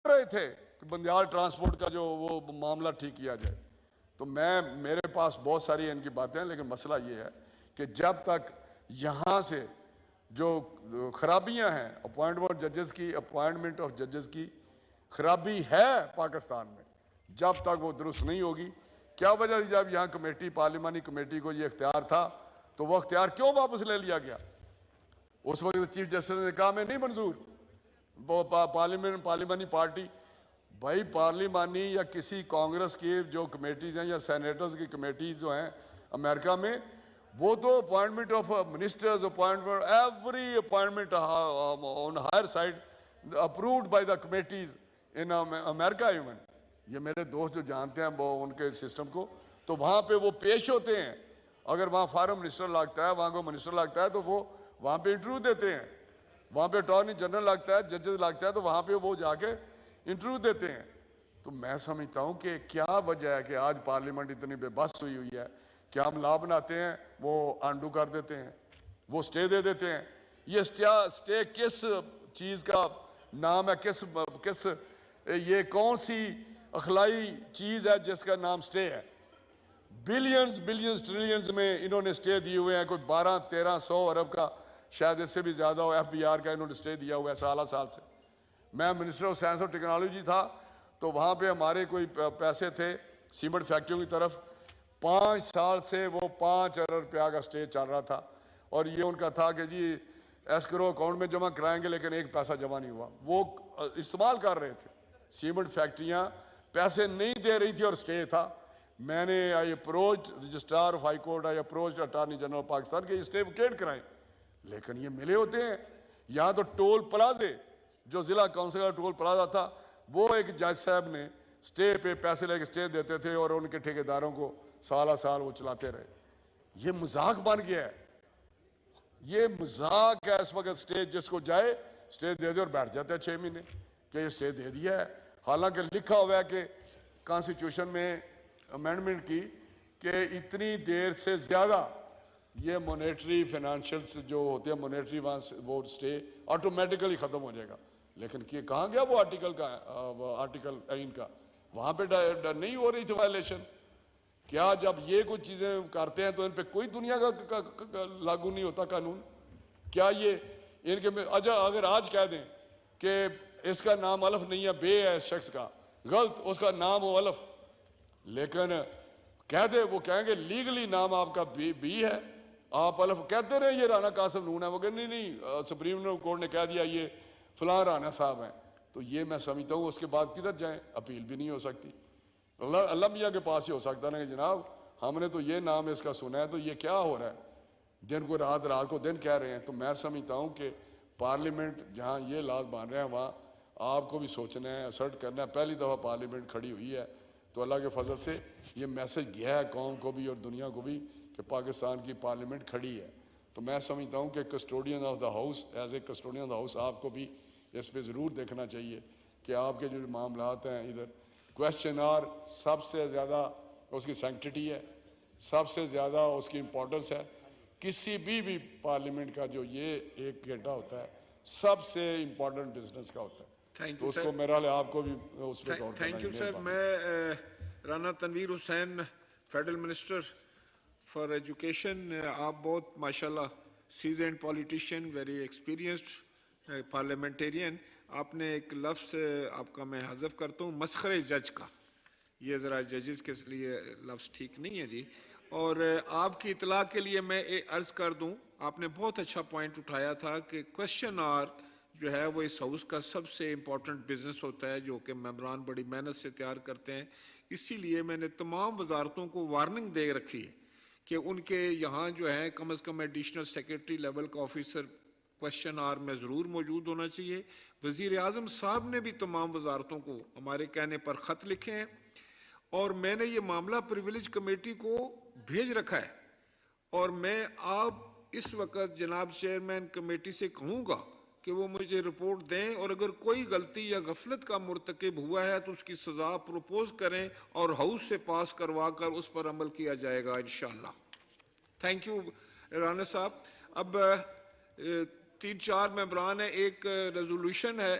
رہے تھے کہ بندیال ٹرانسپورٹ کا جو وہ معاملہ ٹھیک کیا جائے. تو میرے پاس بہت ساری ان کی باتیں ہیں، لیکن مسئلہ یہ ہے کہ جب تک یہاں سے جو خرابیاں ہیں اپوائنٹمنٹ آف ججز کی خرابی ہے پاکستان میں، جب تک وہ درست نہیں ہوگی. کیا وجہ تھی؟ جب یہاں کمیٹی، پارلیمانی کمیٹی کو یہ اختیار تھا تو وہ اختیار کیوں واپس لے لیا گیا؟ اس وقت چیف جسٹس نے کہا میں نہیں منظور. وہ پارلیمانی پارٹی، بھائی پارلیمانی یا کسی کانگریس کی جو کمیٹیز ہیں یا سینیٹرز کی کمیٹیز جو ہیں امریکہ میں، وہ تو appointment of ministers, appointment every appointment on higher side approved by the committees in America even. یہ میرے دوست جو جانتے ہیں وہ ان کے سسٹم کو، تو وہاں پہ وہ پیش ہوتے ہیں. اگر وہاں فارم منسٹر لگتا ہے، وہاں کو منسٹر لگتا ہے تو وہ وہاں پہ انٹرویو دیتے ہیں. وہاں پہ اٹارنی جنرل لگتا ہے، ججز لگتا ہے تو وہاں پہ وہ جا کے انٹرویو دیتے ہیں. تو میں سمجھتا ہوں کہ کیا وجہ ہے کہ آج پارلیمنٹ اتنی بے بس ہوئی ہے کہ ہم لا بناتے ہیں، وہ انڈو کر دیتے ہیں، وہ سٹے دے دیتے ہیں. یہ سٹے کس چیز کا نام ہے؟ کس یہ کون سی اخلائی چیز ہے جس کا نام سٹے ہے؟ بلینز ٹریلینز میں انہوں نے سٹے دیے ہوئے ہیں. کوئی 1200-1300 ارب کا، شاید اس سے بھی زیادہ ہو، ایف بی آر کا انہوں نے سٹے دیا ہوا ہے سال سے. میں منسٹر آف سائنس اور ٹیکنالوجی تھا تو وہاں پہ ہمارے کوئی پیسے تھے سیمنٹ فیکٹریوں کی طرف. 5 سال سے وہ 5 ارب روپیہ کا سٹے چل رہا تھا، اور یہ ان کا تھا کہ جی ایسکرو اکاؤنٹ میں جمع کرائیں گے، لیکن ایک پیسہ جمع نہیں ہوا. وہ استعمال کر رہے تھے، سیمنٹ فیکٹریاں پیسے نہیں دے رہی تھی اور سٹے تھا. میں نے I approach registrar of high court, I approach attorney general Pakistan کے اسٹے ویکیٹ کرائیں، لیکن یہ ملے ہوتے ہیں. یہاں تو ٹول پلازے، جو ضلع کونسل کا ٹول پلازا تھا، وہ ایک جج صاحب نے سٹے پہ پیسے لے کے سٹے دیتے تھے اور ان کے ٹھیکیداروں کو سال وہ چلاتے رہے. یہ مذاق بن گیا ہے، یہ مذاق ہے اس وقت. سٹے جس کو جائے سٹے دے دے اور بیٹھ جاتے ہیں 6 مہینے کہ یہ سٹے دے دیا ہے، حالانکہ لکھا ہوا ہے کہ کانسٹیٹیوشن میں امینڈمنٹ کی کہ اتنی دیر سے زیادہ یہ مونیٹری فائنینشیل جو ہوتے ہیں مونیٹری وہ سٹے آٹومیٹیکلی ختم ہو جائے گا. لیکن کہاں گیا وہ آرٹیکل ان کا؟ وہاں پہ نہیں ہو رہی تھی وائلیشن. کیا جب یہ کچھ چیزیں کرتے ہیں تو ان پہ کوئی دنیا کا لاگو نہیں ہوتا قانون؟ کیا یہ ان کے اگر آج کہہ دیں کہ اس کا نام الف نہیں ہے، بے ہے اس شخص کا، غلط اس کا نام ہو الف، لیکن کہہ دے، وہ کہیں گے لیگلی نام آپ کا بی ہے، آپ الف کہتے رہے یہ رانا قاسم نون ہے، وہ کہتے نہیں سپریم کورٹ نے کہہ دیا یہ فلاں رانا صاحب ہیں. تو یہ میں سمجھتا ہوں اس کے بعد کدھر جائیں؟ اپیل بھی نہیں ہو سکتی. اللہ میاں کے پاس ہی ہو سکتا نا کہ جناب ہم نے تو یہ نام اس کا سنا ہے، تو یہ کیا ہو رہا ہے؟ دن کو رات، رات کو دن کہہ رہے ہیں. تو میں سمجھتا ہوں کہ پارلیمنٹ جہاں یہ لاز بان رہے ہیں وہاں آپ کو بھی سوچنا ہے، اسرٹ کرنا ہے. پہلی دفعہ پارلیمنٹ کھڑی ہوئی ہے تو اللہ کے فضل سے یہ میسج گیا ہے قوم کو بھی اور دنیا کو بھی کہ پاکستان کی پارلیمنٹ کھڑی ہے. تو میں سمجھتا ہوں کہ custodian of the house, as a custodian of the house آپ کو بھی اس پہ ضرور دیکھنا چاہیے کہ آپ کے جو معاملات ہیں ادھر کویشچن آر سب سے زیادہ اس کی سینکٹیٹی ہے، سب سے زیادہ اس کی امپورٹنس ہے. کسی بھی پارلیمنٹ کا جو یہ 1 گھنٹہ ہوتا ہے سب سے امپورٹنٹ بزنس کا ہوتا ہے. تو اس کو میرا لئے آپ کو بھی اس پہ غور کرنا. Thank you sir. میں رانا تنویر حسین، فیڈرل منسٹر فار ایجوکیشن، آپ بہت ماشاءاللہ seasoned politician, very experienced parliamentarian. آپ نے ایک لفظ آپ کا میں حذف کرتا ہوں، مسخرے جج کا. یہ ذرا ججز کے لیے لفظ ٹھیک نہیں ہے جی. اور آپ کی اطلاع کے لیے میں عرض کر دوں، آپ نے بہت اچھا پوائنٹ اٹھایا تھا کہ کویشچن آر جو ہے وہ اس ہاؤس کا سب سے امپورٹنٹ بزنس ہوتا ہے، جو کہ ممبران بڑی محنت سے تیار کرتے ہیں. اسی لیے میں نے تمام وزارتوں کو وارننگ دے رکھی ہے کہ ان کے یہاں جو ہے کم از کم ایڈیشنل سیکرٹری لیول کا آفیسر کویشچن آر میں ضرور موجود ہونا چاہیے. وزیر اعظم صاحب نے بھی تمام وزارتوں کو ہمارے کہنے پر خط لکھے ہیں، اور میں نے یہ معاملہ پریویلیج کمیٹی کو بھیج رکھا ہے. اور میں آپ اس وقت جناب چیئرمین کمیٹی سے کہوں گا کہ وہ مجھے رپورٹ دیں، اور اگر کوئی غلطی یا غفلت کا مرتکب ہوا ہے تو اس کی سزا پروپوز کریں اور ہاؤس سے پاس کروا کر اس پر عمل کیا جائے گا انشاءاللہ. تھینک یو رانا صاحب. اب 3-4 ممبران ہیں، ایک ریزولوشن ہے.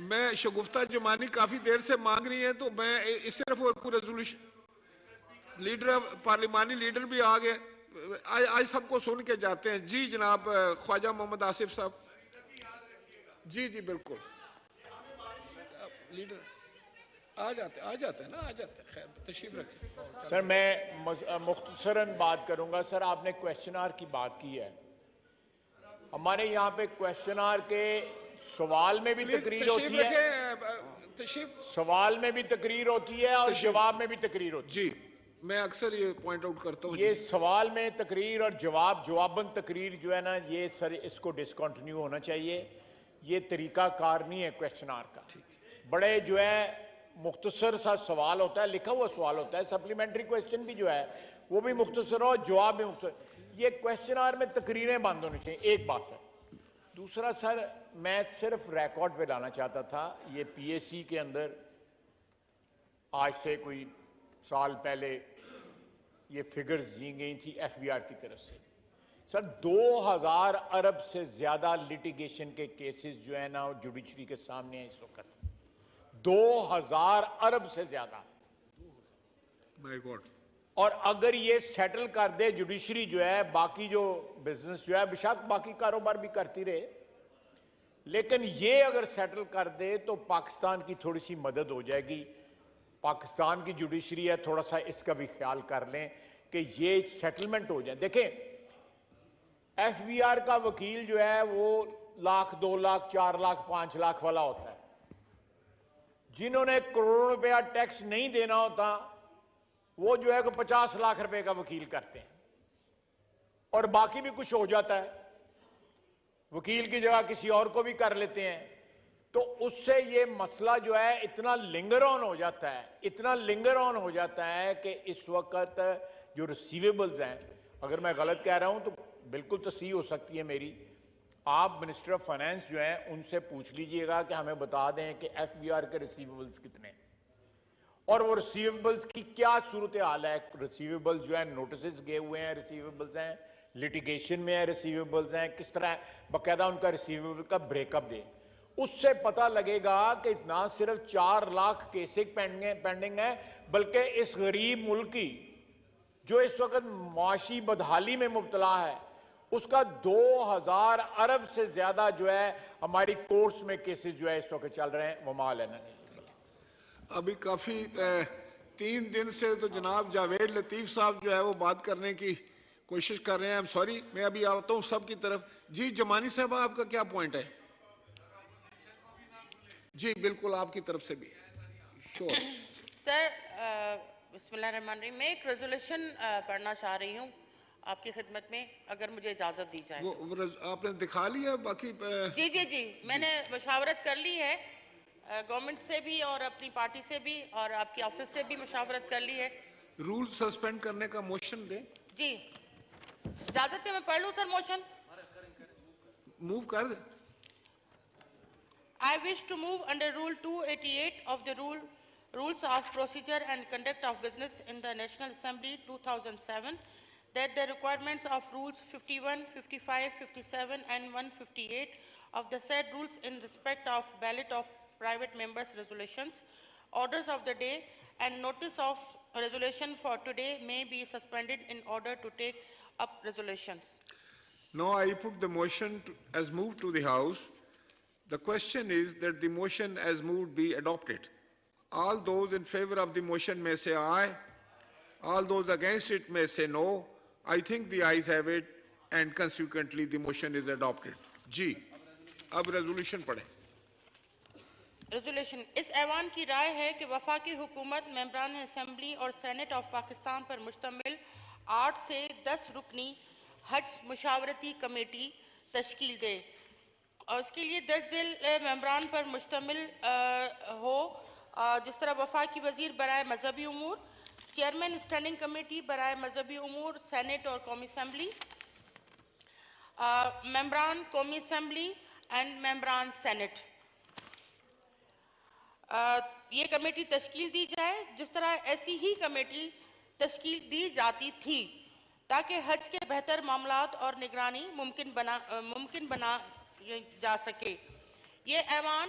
میں شگفتہ جمانی کافی دیر سے مانگ رہی ہیں، تو میں اس صرف کوئی ریزولوشن لیڈر پارلیمانی لیڈر بھی آ گئے، آج سب کو سن کے جاتے ہیں. جی جناب خواجہ محمد آصف صاحب. جی جی بالکل لیڈر آ جاتے ہیں نا، آ جاتے ہیں. خیر تشریف رکھیں. سر میں مختصراً بات کروں گا. سر آپ نے کویشچن آور کی بات کی ہے. ہمارے یہاں پہ کویشچن آور کے سوال میں بھی تقریر ہوتی ہے، سوال میں بھی تقریر ہوتی ہے اور جواب میں بھی تقریر ہوتی ہے. جی میں اکثر یہ پوائنٹ آؤٹ کرتا ہوں. یہ سوال میں تقریر اور جواباً تقریر جو ہے نا، یہ سر اس کو ڈسکنٹینیو ہونا چاہیے. یہ طریقہ کار نہیں ہے کویشچن آور کا. بڑے جو ہے مختصر سا سوال ہوتا ہے، لکھا ہوا سوال ہوتا ہے. سپلیمنٹری کویشچن بھی جو ہے وہ بھی مختصر ہو، جواب بھی مختصر. یہ کویشچن آور میں تقریریں بند ہونی چاہیے. ایک بات سر. دوسرا سر میں صرف ریکارڈ پہ لانا چاہتا تھا، یہ پی اے سی کے اندر آج سے کوئی سال پہلے یہ فگرز دی گئی تھی ایف بی آر کی طرف سے. سر 2000 ارب سے زیادہ لیٹیگیشن کے کیسز جو ہیں نا جوڈیشری کے سامنے ہیں اس وقت. 2000 ارب سے زیادہ. اور اگر یہ سیٹل کر دے جوڈیشری جو ہے، باقی جو بزنس جو ہے بشک باقی کاروبار بھی کرتی رہے، لیکن یہ اگر سیٹل کر دے تو پاکستان کی تھوڑی سی مدد ہو جائے گی. پاکستان کی جوڈیشری ہے، تھوڑا سا اس کا بھی خیال کر لیں کہ یہ سیٹلمنٹ ہو جائے. دیکھیں ایف بی آر کا وکیل جو ہے وہ لاکھ 2 لاکھ 4 لاکھ 5 لاکھ والا ہوتا ہے. جنہوں نے کروڑوں روپیہ ٹیکس نہیں دینا ہوتا وہ جو ہے کہ 50 لاکھ روپے کا وکیل کرتے ہیں اور باقی بھی کچھ ہو جاتا ہے. وکیل کی جگہ کسی اور کو بھی کر لیتے ہیں. تو اس سے یہ مسئلہ جو ہے اتنا لنگر آن ہو جاتا ہے کہ اس وقت جو ریسیویبلز ہیں، اگر میں غلط کہہ رہا ہوں تو بالکل تصحیح ہو سکتی ہے میری، آپ منسٹر آف فائنانس جو ہیں ان سے پوچھ لیجئے گا کہ ہمیں بتا دیں کہ ایف بی آر کے ریسیویبلز کتنے ہیں اور وہ ریسیویبلز کی کیا صورتحال ہے. ریسیویبلز جو ہیں نوٹسز گئے ہوئے ہیں، ریسیویبلز ہیں لیٹیگیشن میں ہیں، ریسیویبلز ہیں کس طرح باقاعدہ ان کا ریسیویبل کا بریک اپ دے. اس سے پتہ لگے گا کہ نہ صرف 4 لاکھ کیسز پینڈنگ ہیں، بلکہ اس غریب ملک کی جو اس وقت معاشی بدحالی میں مبتلا ہے اس کا 2000 ارب سے زیادہ جو ہے ہماری کورٹس میں کیسز جو ہے اس وقت چل رہے ہیں. وما لنا. ابھی کافی 3 دن سے تو جناب جاوید لطیف صاحب جو ہے وہ بات کرنے کی کوشش کر رہے ہیں. I'm sorry میں ابھی آتا ہوں سب کی طرف. جی جمانی صاحب آپ کا کیا پوائنٹ ہے؟ جی بالکل آپ کی طرف سے بھی. سر بسم اللہ الرحمن الرحیم. میں ایک ریزولوشن پڑھنا چاہ رہی ہوں آپ کی خدمت میں، اگر مجھے اجازت دی جائے. وہ آپ نے دکھا لیا باقی؟ جی میں نے مشاورت کر لی ہے گورنمنٹ سے بھی اور اپنی پارٹی سے بھی اور آپ کی آفس سے بھی مشاورت کر لی ہے. رول سسپینڈ کرنے کا موشن دیں. جی اجازت ہے میں پڑھ لوں سر موشن؟ موو کر دیں. I wish to move under Rule 288 of the Rules of Procedure and Conduct of Business in the National Assembly 2007 that the requirements of Rules 51, 55, 57 and 158 of the said rules in respect of ballot of private members' resolutions, orders of the day and notice of resolution for today may be suspended in order to take up resolutions. Now I put the motion as moved to the House. The question is that the motion as moved be adopted. All those in favor of the motion may say aye. All those against it may say no. I think the ayes have it and consequently the motion is adopted. G. اب resolution پڑھیں. Resolution اس ایوان کی رائے ہے کہ وفاقی حکومت ممبران assembly اور سینٹ آف پاکستان پر مشتمل 8 سے 10 رکنی حج مشاورتی کمیٹی تشکیل دے اور اس کے لیے درج ذیل ممبران پر مشتمل ہو، جس طرح وفاقی وزیر برائے مذہبی امور، چیئرمین اسٹینڈنگ کمیٹی برائے مذہبی امور سینٹ اور قومی اسمبلی، ممبران قومی اسمبلی اینڈ ممبران سینٹ. یہ کمیٹی تشکیل دی جائے جس طرح ایسی ہی کمیٹی تشکیل دی جاتی تھی تاکہ حج کے بہتر معاملات اور نگرانی ممکن بنا جا سکے. یہ ایوان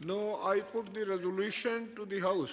Now I put the resolution to the House.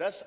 10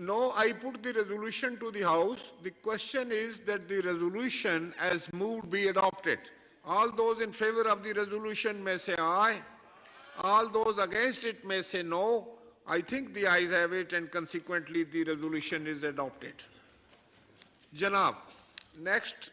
no, I put the resolution to the House. The question is that the resolution as moved be adopted. All those in favor of the resolution may say aye. All those against it may say no. I think the ayes have it and consequently the resolution is adopted. Janab, next,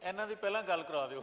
ਇਹਨਾਂ ਦੀ ਪਹਿਲਾਂ ਗੱਲ ਕਰਾ ਦਿਓ।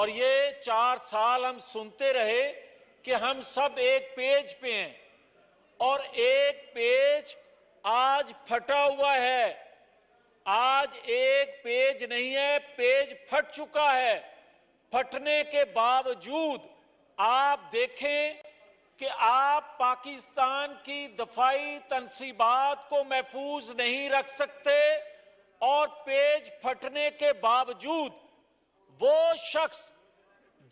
اور یہ 4 سال ہم سنتے رہے کہ ہم سب ایک پیج پہ ہیں، اور ایک پیج آج پھٹا ہوا ہے. آج ایک پیج نہیں ہے، پیج پھٹ چکا ہے. پھٹنے کے باوجود آپ دیکھیں کہ آپ پاکستان کی دفاعی تنصیبات کو محفوظ نہیں رکھ سکتے، اور پیج پھٹنے کے باوجود وہ شخص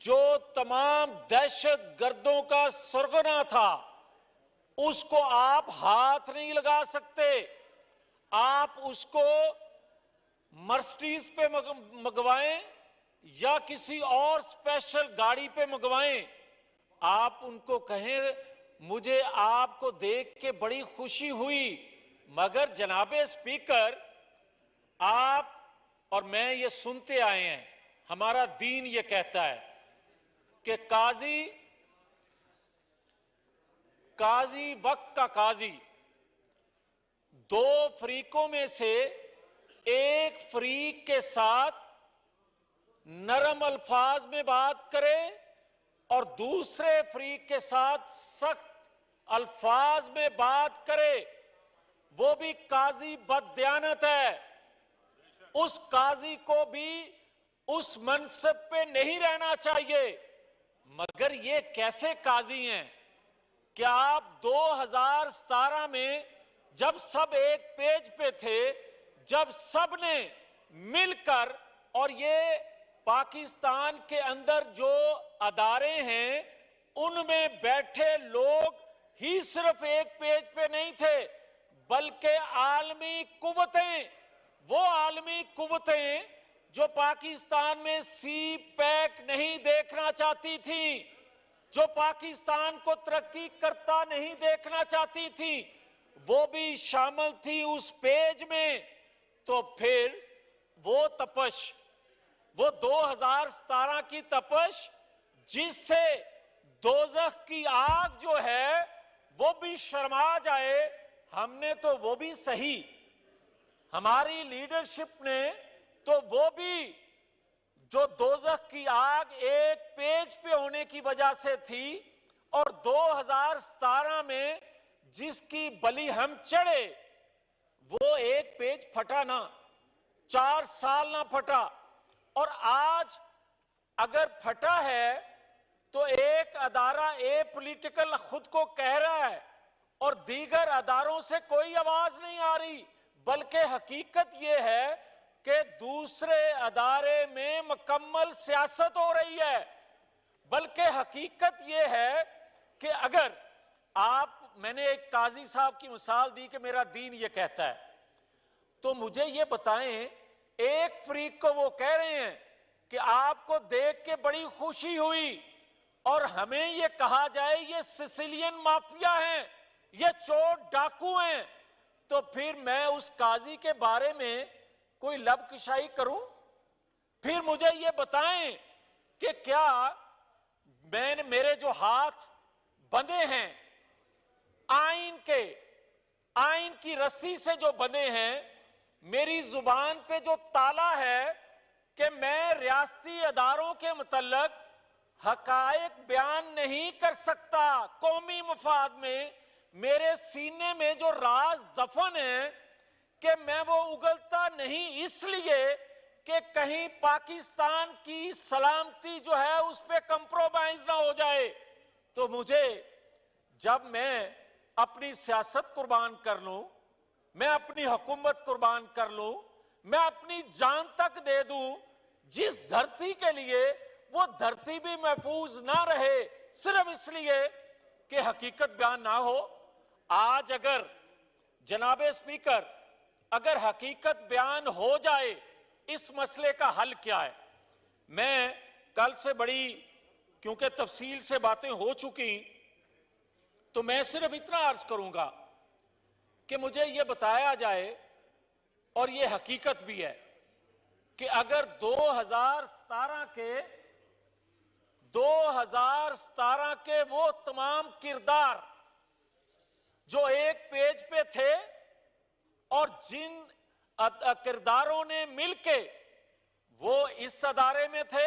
جو تمام دہشت گردوں کا سرغنہ تھا اس کو آپ ہاتھ نہیں لگا سکتے. آپ اس کو مرسڈیز پہ منگوائیں یا کسی اور اسپیشل گاڑی پہ منگوائیں، آپ ان کو کہیں مجھے آپ کو دیکھ کے بڑی خوشی ہوئی، مگر جناب اسپیکر آپ اور میں یہ سنتے آئے ہیں، ہمارا دین یہ کہتا ہے کہ قاضی وقت کا قاضی 2 فریقوں میں سے ایک فریق کے ساتھ نرم الفاظ میں بات کرے اور دوسرے فریق کے ساتھ سخت الفاظ میں بات کرے، وہ بھی قاضی بددیانت ہے. اس قاضی کو بھی اس منصب پہ نہیں رہنا چاہیے. مگر یہ کیسے قاضی ہیں کہ آپ 2017 میں جب سب ایک پیج پہ تھے، جب سب نے مل کر، اور یہ پاکستان کے اندر جو ادارے ہیں ان میں بیٹھے لوگ ہی صرف ایک پیج پہ نہیں تھے، بلکہ عالمی قوتیں، وہ عالمی قوتیں جو پاکستان میں سی پیک نہیں دیکھنا چاہتی تھیں، جو پاکستان کو ترقی کرتا نہیں دیکھنا چاہتی تھی، وہ بھی شامل تھی اس پیج میں. تو پھر وہ تپش، وہ 2017 کی تپش جس سے دوزخ کی آگ جو ہے وہ بھی شرما جائے، ہم نے تو وہ بھی صحیح، ہماری لیڈرشپ نے تو وہ بھی جو دوزخ کی آگ ایک پیج پہ ہونے کی وجہ سے تھی، اور 2017 میں جس کی بلی ہم چڑھے وہ ایک پیج پھٹا نہ، 4 سال نہ پھٹا. اور آج اگر پھٹا ہے تو ایک ادارہ اے پولیٹیکل خود کو کہہ رہا ہے اور دیگر اداروں سے کوئی آواز نہیں آ رہی، بلکہ حقیقت یہ ہے کہ دوسرے ادارے میں مکمل سیاست ہو رہی ہے. بلکہ حقیقت یہ ہے کہ اگر میں نے ایک قاضی صاحب کی مثال دی کہ میرا دین یہ کہتا ہے، تو مجھے یہ بتائیں، ایک فریق کو وہ کہہ رہے ہیں کہ آپ کو دیکھ کے بڑی خوشی ہوئی، اور ہمیں یہ کہا جائے یہ سسیلین مافیا ہیں، یہ چور ڈاکو ہیں، تو پھر میں اس قاضی کے بارے میں کوئی لب کشائی کروں؟ پھر مجھے یہ بتائیں کہ کیا میرے جو ہاتھ بندھے ہیں آئین کی رسی سے جو بندھے ہیں، میری زبان پہ جو تالا ہے کہ میں ریاستی اداروں کے متعلق حقائق بیان نہیں کر سکتا، قومی مفاد میں میرے سینے میں جو راز دفن ہے کہ میں وہ اگلتا نہیں، اس لیے کہ کہیں پاکستان کی سلامتی جو ہے اس پہ کمپرومائز نہ ہو جائے. تو مجھے جب میں اپنی سیاست قربان کر لوں، میں اپنی حکومت قربان کر لوں، میں اپنی جان تک دے دوں جس دھرتی کے لیے، وہ دھرتی بھی محفوظ نہ رہے صرف اس لیے کہ حقیقت بیان نہ ہو. آج اگر جناب اسپیکر اگر حقیقت بیان ہو جائے، اس مسئلے کا حل کیا ہے؟ میں کل سے بڑی کیونکہ تفصیل سے باتیں ہو چکی، تو میں صرف اتنا عرض کروں گا کہ مجھے یہ بتایا جائے، اور یہ حقیقت بھی ہے، کہ اگر 2017 کے وہ تمام کردار جو ایک پیج پہ تھے اور جن کرداروں نے مل کے وہ اس ادارے میں تھے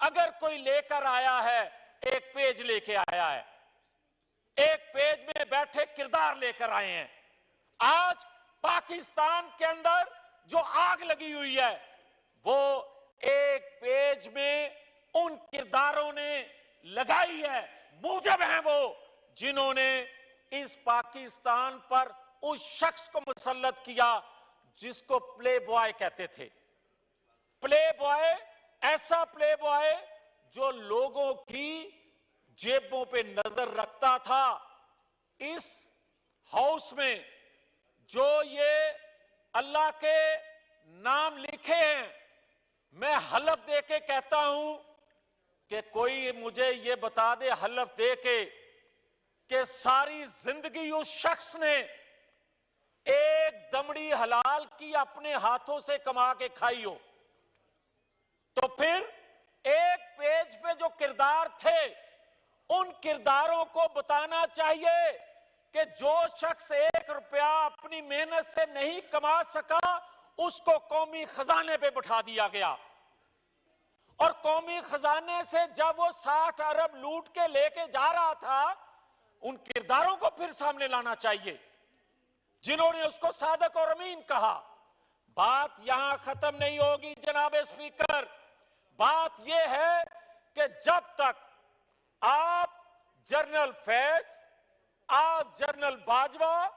اگر کوئی لے کر آیا ہے ایک پیج لے کے آیا ہے, ایک پیج میں بیٹھے کردار لے کر آئے ہیں. آج پاکستان کے اندر جو آگ لگی ہوئی ہے وہ ایک پیج میں ان کرداروں نے لگائی ہے. موجب ہیں وہ جنہوں نے اس پاکستان پر اس شخص کو مسلط کیا جس کو پلے بوائے کہتے تھے. پلے بوائے, ایسا پلے بوائے جو لوگوں کی جیبوں پہ نظر رکھتا تھا. اس ہاؤس میں جو یہ اللہ کے نام لکھے ہیں, میں حلف دے کے کہتا ہوں کہ کوئی مجھے یہ بتا دے حلف دے کے کہ ساری زندگی اس شخص نے ایک دمڑی حلال کی اپنے ہاتھوں سے کما کے کھائی ہو, تو پھر ایک پیج پہ جو کردار تھے ان کرداروں کو بتانا چاہیے کہ جو شخص 1 روپیہ اپنی محنت سے نہیں کما سکا اس کو قومی خزانے پہ بٹھا دیا گیا, اور قومی خزانے سے جب وہ 60 ارب لوٹ کے لے کے جا رہا تھا ان کرداروں کو پھر سامنے لانا چاہیے جنہوں نے اس کو صادق اور امین کہا. بات یہاں ختم نہیں ہوگی جناب اسپیکر. بات یہ ہے کہ جب تک آپ جنرل فیض, آپ جنرل باجوہ,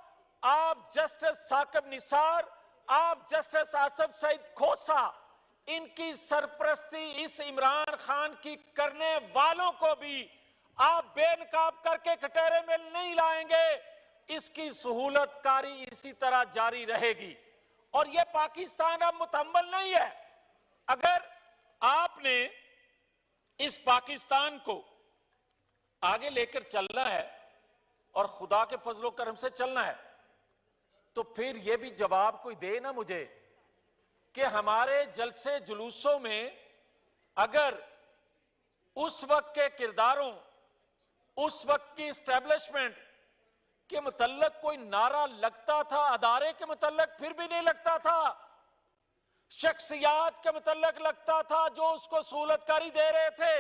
آپ جسٹس ثاقب نثار, آپ جسٹس آصف سعید کھوسا, ان کی سرپرستی اس عمران خان کی کرنے والوں کو بھی آپ بے نقاب کر کے کٹہرے میں نہیں لائیں گے. اس کی سہولت کاری اسی طرح جاری رہے گی, اور یہ پاکستان اب متحمل نہیں ہے. اگر آپ نے اس پاکستان کو آگے لے کر چلنا ہے اور خدا کے فضل و کرم سے چلنا ہے تو پھر یہ بھی جواب کوئی دے نا مجھے کہ ہمارے جلسے جلوسوں میں اگر اس وقت کے کرداروں, اس وقت کی اسٹیبلشمنٹ کے متعلق کوئی نعرہ لگتا تھا, ادارے کے متعلق پھر بھی نہیں لگتا تھا, شخصیات کے متعلق لگتا تھا جو اس کو سہولت کاری دے رہے تھے,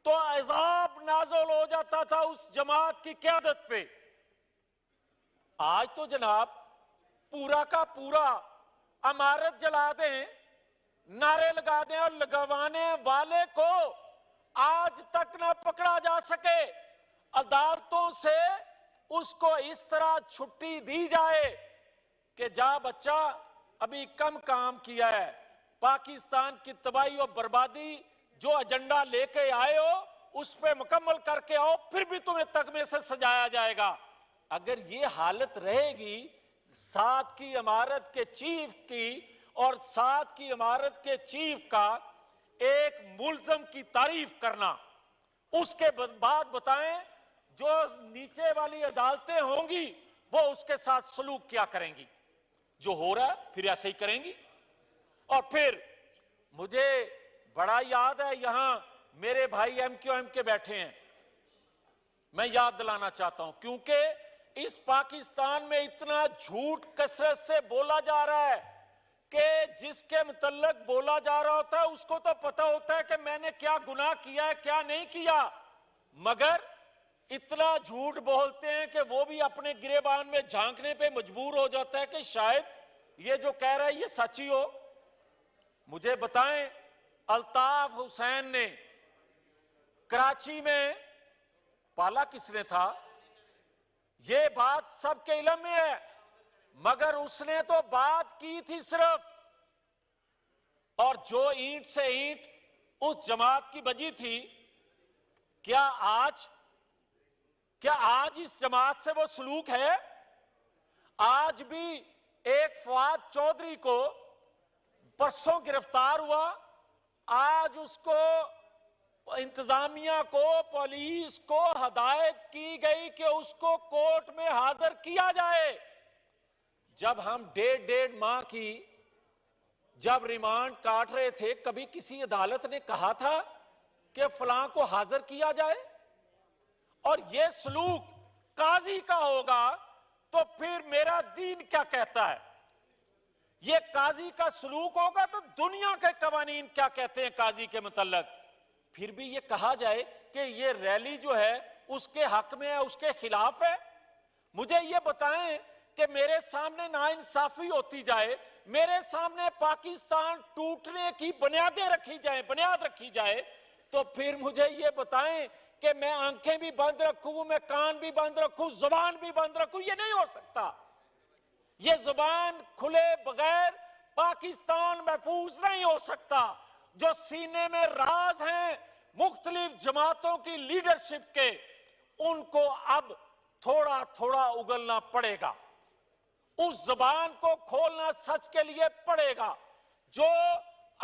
تو عذاب نازل ہو جاتا تھا اس جماعت کی قیادت پہ. آج تو جناب پورا کا پورا عمارت جلا دیں, نعرے لگا دیں, اور لگوانے والے کو آج تک نہ پکڑا جا سکے. عدالتوں سے اس کو اس طرح چھٹی دی جائے کہ جا بچہ ابھی کم کام کیا ہے, پاکستان کی تباہی اور بربادی جو ایجنڈا لے کے آئے ہو اس پہ مکمل کر کے آؤ, پھر بھی تمہیں تغمے سے سجایا جائے گا. اگر یہ حالت رہے گی, 7 کی عمارت کے چیف کی اور 7 کی عمارت کے چیف کا ایک ملزم کی تعریف کرنا, اس کے بعد بتائیں جو نیچے والی عدالتیں ہوں گی وہ اس کے ساتھ سلوک کیا کریں گی. جو ہو رہا ہے پھر ایسے ہی کریں گی. اور پھر مجھے بڑا یاد ہے, یہاں میرے بھائی ایم کیو ایم کے بیٹھے ہیں, میں یاد دلانا چاہتا ہوں کیونکہ اس پاکستان میں اتنا جھوٹ کثرت سے بولا جا رہا ہے کہ جس کے متعلق بولا جا رہا ہوتا ہے اس کو تو پتا ہوتا ہے کہ میں نے کیا گناہ کیا ہے کیا نہیں کیا, مگر اتنا جھوٹ بولتے ہیں کہ وہ بھی اپنے گریبان میں جھانکنے پہ مجبور ہو جاتا ہے کہ شاید یہ جو کہہ رہا ہے یہ سچی ہو. مجھے بتائیں الطاف حسین نے کراچی میں پالا کس نے تھا؟ یہ بات سب کے علم میں ہے, مگر اس نے تو بات کی تھی صرف, اور جو اینٹ سے اینٹ اس جماعت کی بجی تھی, کیا آج اس جماعت سے وہ سلوک ہے؟ آج بھی ایک فواد چودھری کو پرسوں گرفتار ہوا, آج اس کو انتظامیہ کو, پولیس کو ہدایت کی گئی کہ اس کو کورٹ میں حاضر کیا جائے. جب ہم 1.5 ماہ کی جب ریمانڈ کاٹ رہے تھے, کبھی کسی عدالت نے کہا تھا کہ فلاں کو حاضر کیا جائے؟ اور یہ سلوک قاضی کا ہوگا تو پھر میرا دین کیا کہتا ہے؟ یہ قاضی کا سلوک ہوگا تو دنیا کے قوانین کیا کہتے ہیں قاضی کے متعلق؟ پھر بھی یہ کہا جائے کہ یہ ریلی جو ہے اس کے حق میں ہے, اس کے خلاف ہے. مجھے یہ بتائیں کہ میرے سامنے ناانصافی ہوتی جائے, میرے سامنے پاکستان ٹوٹنے کی بنیاد رکھی جائے, تو پھر مجھے یہ بتائیں کہ میں آنکھیں بھی بند رکھوں, میں کان بھی بند رکھوں, زبان بھی بند رکھوں. یہ نہیں ہو سکتا. یہ زبان کھلے بغیر پاکستان محفوظ نہیں ہو سکتا. جو سینے میں راز ہیں مختلف جماعتوں کی لیڈرشپ کے, ان کو اب تھوڑا تھوڑا اگلنا پڑے گا. اس زبان کو کھولنا سچ کے لیے پڑے گا. جو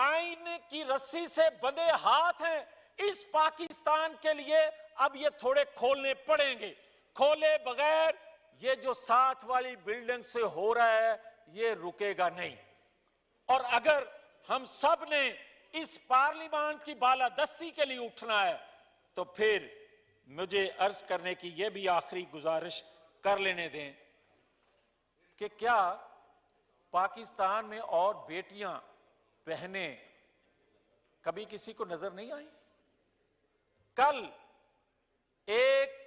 آئین کی رسی سے بندھے ہاتھ ہیں اس پاکستان کے لیے اب یہ تھوڑے کھولنے پڑیں گے. کھولے بغیر یہ جو ساتھ والی بلڈنگ سے ہو رہا ہے یہ رکے گا نہیں. اور اگر ہم سب نے اس پارلیمان کی بالادستی کے لیے اٹھنا ہے تو پھر مجھے عرض کرنے کی یہ بھی آخری گزارش کر لینے دیں کہ کیا پاکستان میں اور بیٹیاں بہنیں کبھی کسی کو نظر نہیں آئیں؟ کل ایک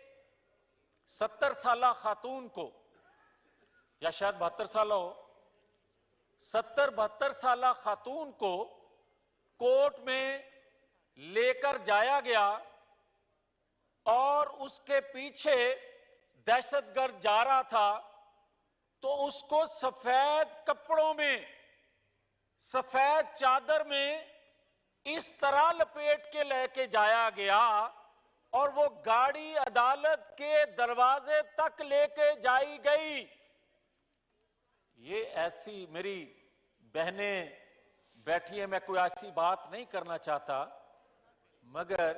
70 سالہ خاتون کو, یا شاید 72 سالہ ہو, 70-72 سالہ خاتون کو کورٹ میں لے کر جایا گیا اور اس کے پیچھے دہشت گرد جا رہا تھا, تو اس کو سفید کپڑوں میں, سفید چادر میں اس طرح لپیٹ کے لے کے جایا گیا اور وہ گاڑی عدالت کے دروازے تک لے کے جائی گئی. یہ ایسی میری بہنیں بیٹھی ہیں, میں کوئی ایسی بات نہیں کرنا چاہتا, مگر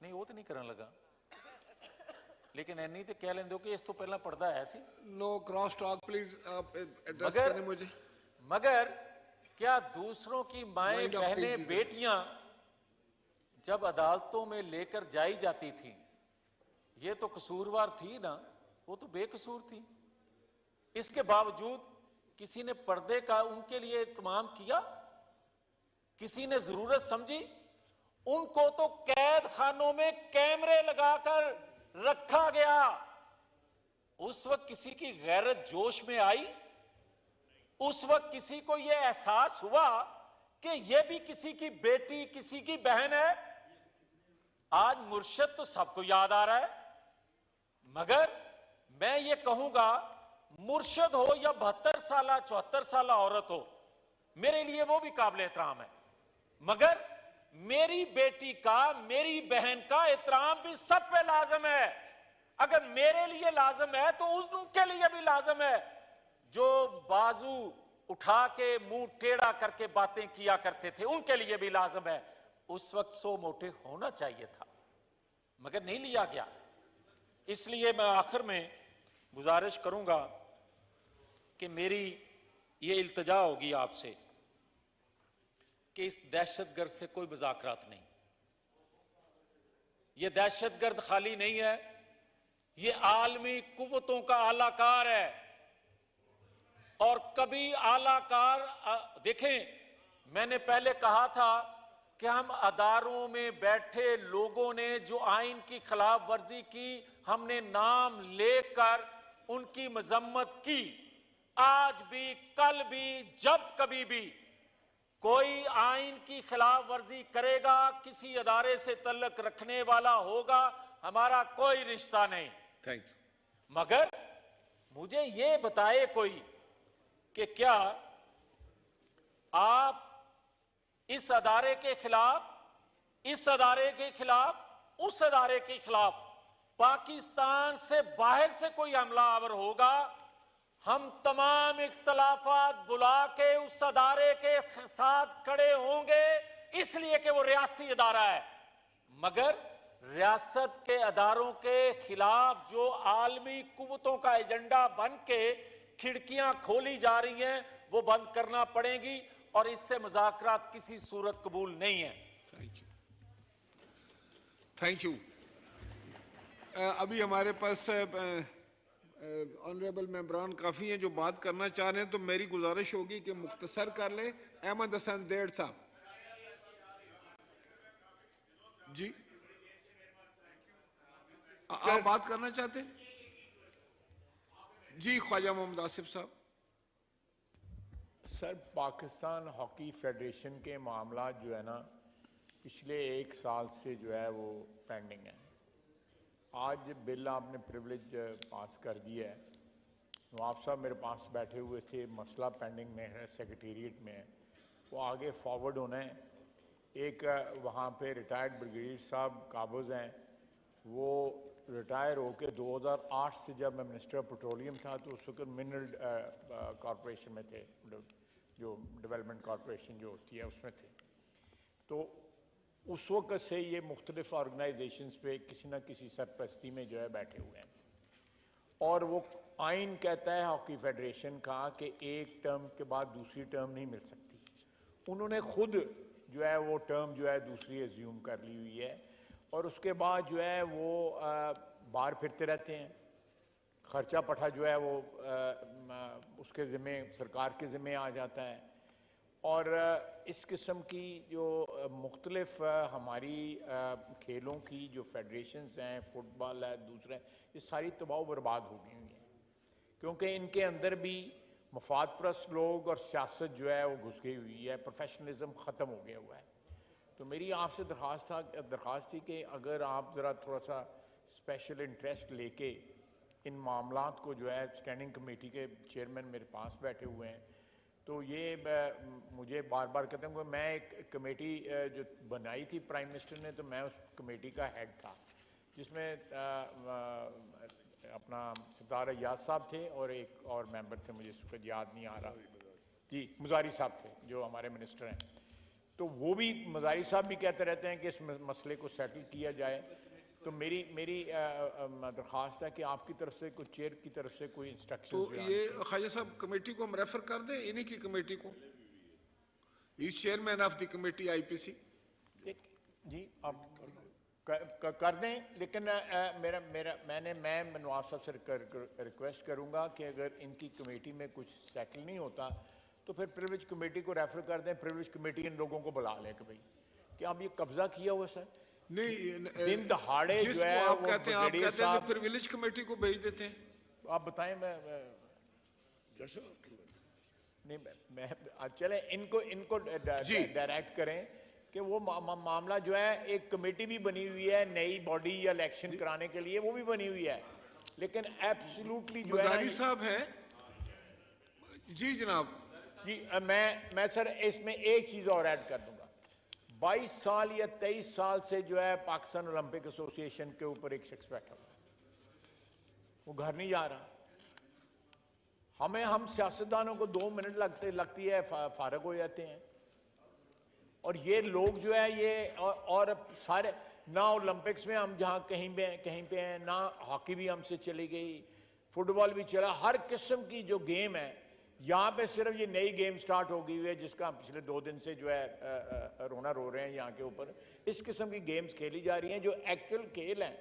نہیں وہ تو نہیں کرنے لگا, لیکن اینی تو کہہ لیں دو کہ اس تو پہلا پردہ ہے سی. نو کراس ٹاک پلیز, آپ ایڈریس کریں مجھے. مگر کیا دوسروں کی مائیں بہنیں بیٹیاں جب عدالتوں میں لے کر جائی جاتی تھیں, یہ تو قصوروار تھی نا, وہ تو بے قصور تھی, اس کے باوجود کسی نے پردے کا ان کے لیے اہتمام کیا؟ کسی نے ضرورت سمجھی؟ ان کو تو قید خانوں میں کیمرے لگا کر رکھا گیا. اس وقت کسی کی غیرت جوش میں آئی؟ اس وقت کسی کو یہ احساس ہوا کہ یہ بھی کسی کی بیٹی, کسی کی بہن ہے؟ آج مرشد تو سب کو یاد آ رہا ہے, مگر میں یہ کہوں گا مرشد ہو یا 72 سالہ 74 سالہ عورت ہو, میرے لیے وہ بھی قابل احترام ہے, مگر میری بیٹی کا, میری بہن کا احترام بھی سب پہ لازم ہے. اگر میرے لیے لازم ہے تو ان کے لیے بھی لازم ہے. جو بازو اٹھا کے منہ ٹیڑھا کر کے باتیں کیا کرتے تھے ان کے لیے بھی لازم ہے. اس وقت 100 موٹے ہونا چاہیے تھا, مگر نہیں لیا گیا. اس لیے میں آخر میں گزارش کروں گا کہ میری یہ التجا ہوگی آپ سے کہ اس دہشت گرد سے کوئی مذاکرات نہیں. یہ دہشت گرد خالی نہیں ہے, یہ عالمی قوتوں کا اعلی کار ہے. اور کبھی اعلی کار دیکھیں, میں نے پہلے کہا تھا کہ ہم اداروں میں بیٹھے لوگوں نے جو آئین کی خلاف ورزی کی, ہم نے نام لے کر ان کی مذمت کی. آج بھی, کل بھی, جب کبھی بھی کوئی آئین کی خلاف ورزی کرے گا, کسی ادارے سے تعلق رکھنے والا ہوگا, ہمارا کوئی رشتہ نہیں. Thank you. مگر مجھے یہ بتائے کوئی کہ کیا آپ اس ادارے کے خلاف, اس ادارے کے خلاف, اس ادارے کے خلاف پاکستان سے باہر سے کوئی حملہ آور ہوگا, ہم تمام اختلافات بلا کے اس ادارے کے ساتھ کھڑے ہوں گے, اس لیے کہ وہ ریاستی ادارہ ہے. مگر ریاست کے اداروں کے خلاف جو عالمی قوتوں کا ایجنڈا بن کے کھڑکیاں کھولی جا رہی ہیں وہ بند کرنا پڑیں گی, اور اس سے مذاکرات کسی صورت قبول نہیں ہے. Thank you. ابھی ہمارے پاس آنریبل ممبران کافی ہیں جو بات کرنا چاہ رہے ہیں, تو میری گزارش ہوگی کہ مختصر کر لیں. احمد حسن دیڑ صاحب. جی آپ بات کرنا چاہتے ہیں؟ جی خواجہ محمد آصف صاحب. سر پاکستان ہاکی فیڈریشن کے معاملات جو ہے نا پچھلے 1 سال سے جو ہے وہ پینڈنگ ہے. آج بل آپ نے پریولیج پاس کر دیا ہے. نواب صاحب میرے پاس بیٹھے ہوئے تھے, مسئلہ پینڈنگ میں ہے, سیکریٹریٹ میں ہے, وہ آگے فارورڈ ہونا ہے. ایک وہاں پہ ریٹائرڈ بریگیڈیئر صاحب قابض ہیں, وہ ریٹائر ہو کے 2008 سے جب میں منسٹر آف پیٹرولیم تھا تو اس وقت منرل کارپوریشن میں تھے, جو ڈیولپمنٹ کارپوریشن جو ہوتی ہے اس میں تھے. تو اس وقت سے یہ مختلف آرگنائزیشنز پہ کسی نہ کسی سرپرستی میں جو ہے بیٹھے ہوئے ہیں. اور وہ آئین کہتا ہے ہاکی فیڈریشن کا کہ ایک ٹرم کے بعد دوسری ٹرم نہیں مل سکتی. انہوں نے خود جو ہے وہ ٹرم جو ہے دوسری ایزیوم کر لی ہوئی ہے, اور اس کے بعد جو ہے وہ باہر پھرتے رہتے ہیں. خرچہ پٹھا جو ہے وہ اس کے ذمے سرکار کے ذمے آ جاتا ہے. اور اس قسم کی جو مختلف ہماری کھیلوں کی جو فیڈریشنز ہیں, فٹ بال ہے, دوسرے, یہ ساری تباہ و برباد ہو گئی ہوئی ہیں, کیونکہ ان کے اندر بھی مفاد پرست لوگ اور سیاست جو ہے وہ گھس گئی ہوئی ہے, پروفیشنلزم ختم ہو گیا ہوا ہے. تو میری آپ سے درخواست تھی کہ اگر آپ ذرا تھوڑا سا اسپیشل انٹرسٹ لے کے ان معاملات کو جو ہے, اسٹینڈنگ کمیٹی کے چیئرمین میرے پاس بیٹھے ہوئے ہیں, تو یہ مجھے بار بار کہتے ہیں کہ میں ایک کمیٹی جو بنائی تھی پرائم منسٹر نے, تو میں اس کمیٹی کا ہیڈ تھا, جس میں اپنا سردار ایاز صاحب تھے اور ایک اور ممبر تھے, مجھے اس وقت یاد نہیں آ رہا, جی مزاری صاحب تھے جو ہمارے منسٹر ہیں. تو وہ بھی مزاری صاحب بھی کہتے رہتے ہیں کہ اس مسئلے کو سیٹل کیا جائے. تو میری درخواست ہے کہ آپ کی طرف سے کوئی چیئر کی طرف سے کوئی انسٹرکشن. تو یہ خواجہ صاحب کمیٹی کو ہم ریفر کر دیں, انہی کی کمیٹی کو, as chairman of the committee I P C. جی آپ کر دیں, لیکن میں نواز صاحب سے ریکویسٹ کروں گا کہ اگر ان کی کمیٹی میں کچھ سیٹل نہیں ہوتا تو پھر پریویلیج کمیٹی کو ریفر کر دیں. پریویلیج کمیٹی ان لوگوں کو بلا لے کہ بھائی کہ آپ یہ قبضہ کیا ہوا سر, نہیں دن دہاڑے جس جو ہے کو آپ وہ کہتے ہیں, آپ بریگیڈیئر کہتے ہیں صاحب, پریویلیج کمیٹی کو بھیج دیتے ہیں. آپ بتائیں. میں چلیں ان کو ڈائریکٹ کریں کہ وہ معاملہ جو ہے, ایک کمیٹی بھی بنی ہوئی ہے نئی باڈی یا الیکشن کرانے کے لیے, وہ بھی بنی ہوئی ہے, لیکن ایبسلیوٹلی جو ہے مزاری صاحب ہیں. جی جناب. جی میں سر اس میں ایک چیز اور ایڈ کر دوں گا. 22 سال یا 23 سال سے جو ہے پاکستان اولمپک ایسوسی ایشن کے اوپر ایک شخص بیٹھا ہوا ہے, وہ گھر نہیں جا رہا. ہم سیاستدانوں کو 2 منٹ لگتی ہے فارغ ہو جاتے ہیں, اور یہ لوگ جو ہے یہ اور سارے نہ اولمپکس میں ہم جہاں کہیں پہ ہیں, نہ ہاکی بھی ہم سے چلی گئی, فٹ بال بھی چلا, ہر قسم کی جو گیم ہے یہاں پہ صرف یہ نئی گیم سٹارٹ ہو گئی ہوئی ہے جس کا پچھلے 2 دن سے جو ہے رونا رو رہے ہیں یہاں کے اوپر. اس قسم کی گیمز کھیلی جا رہی ہیں, جو ایکچول کھیل ہیں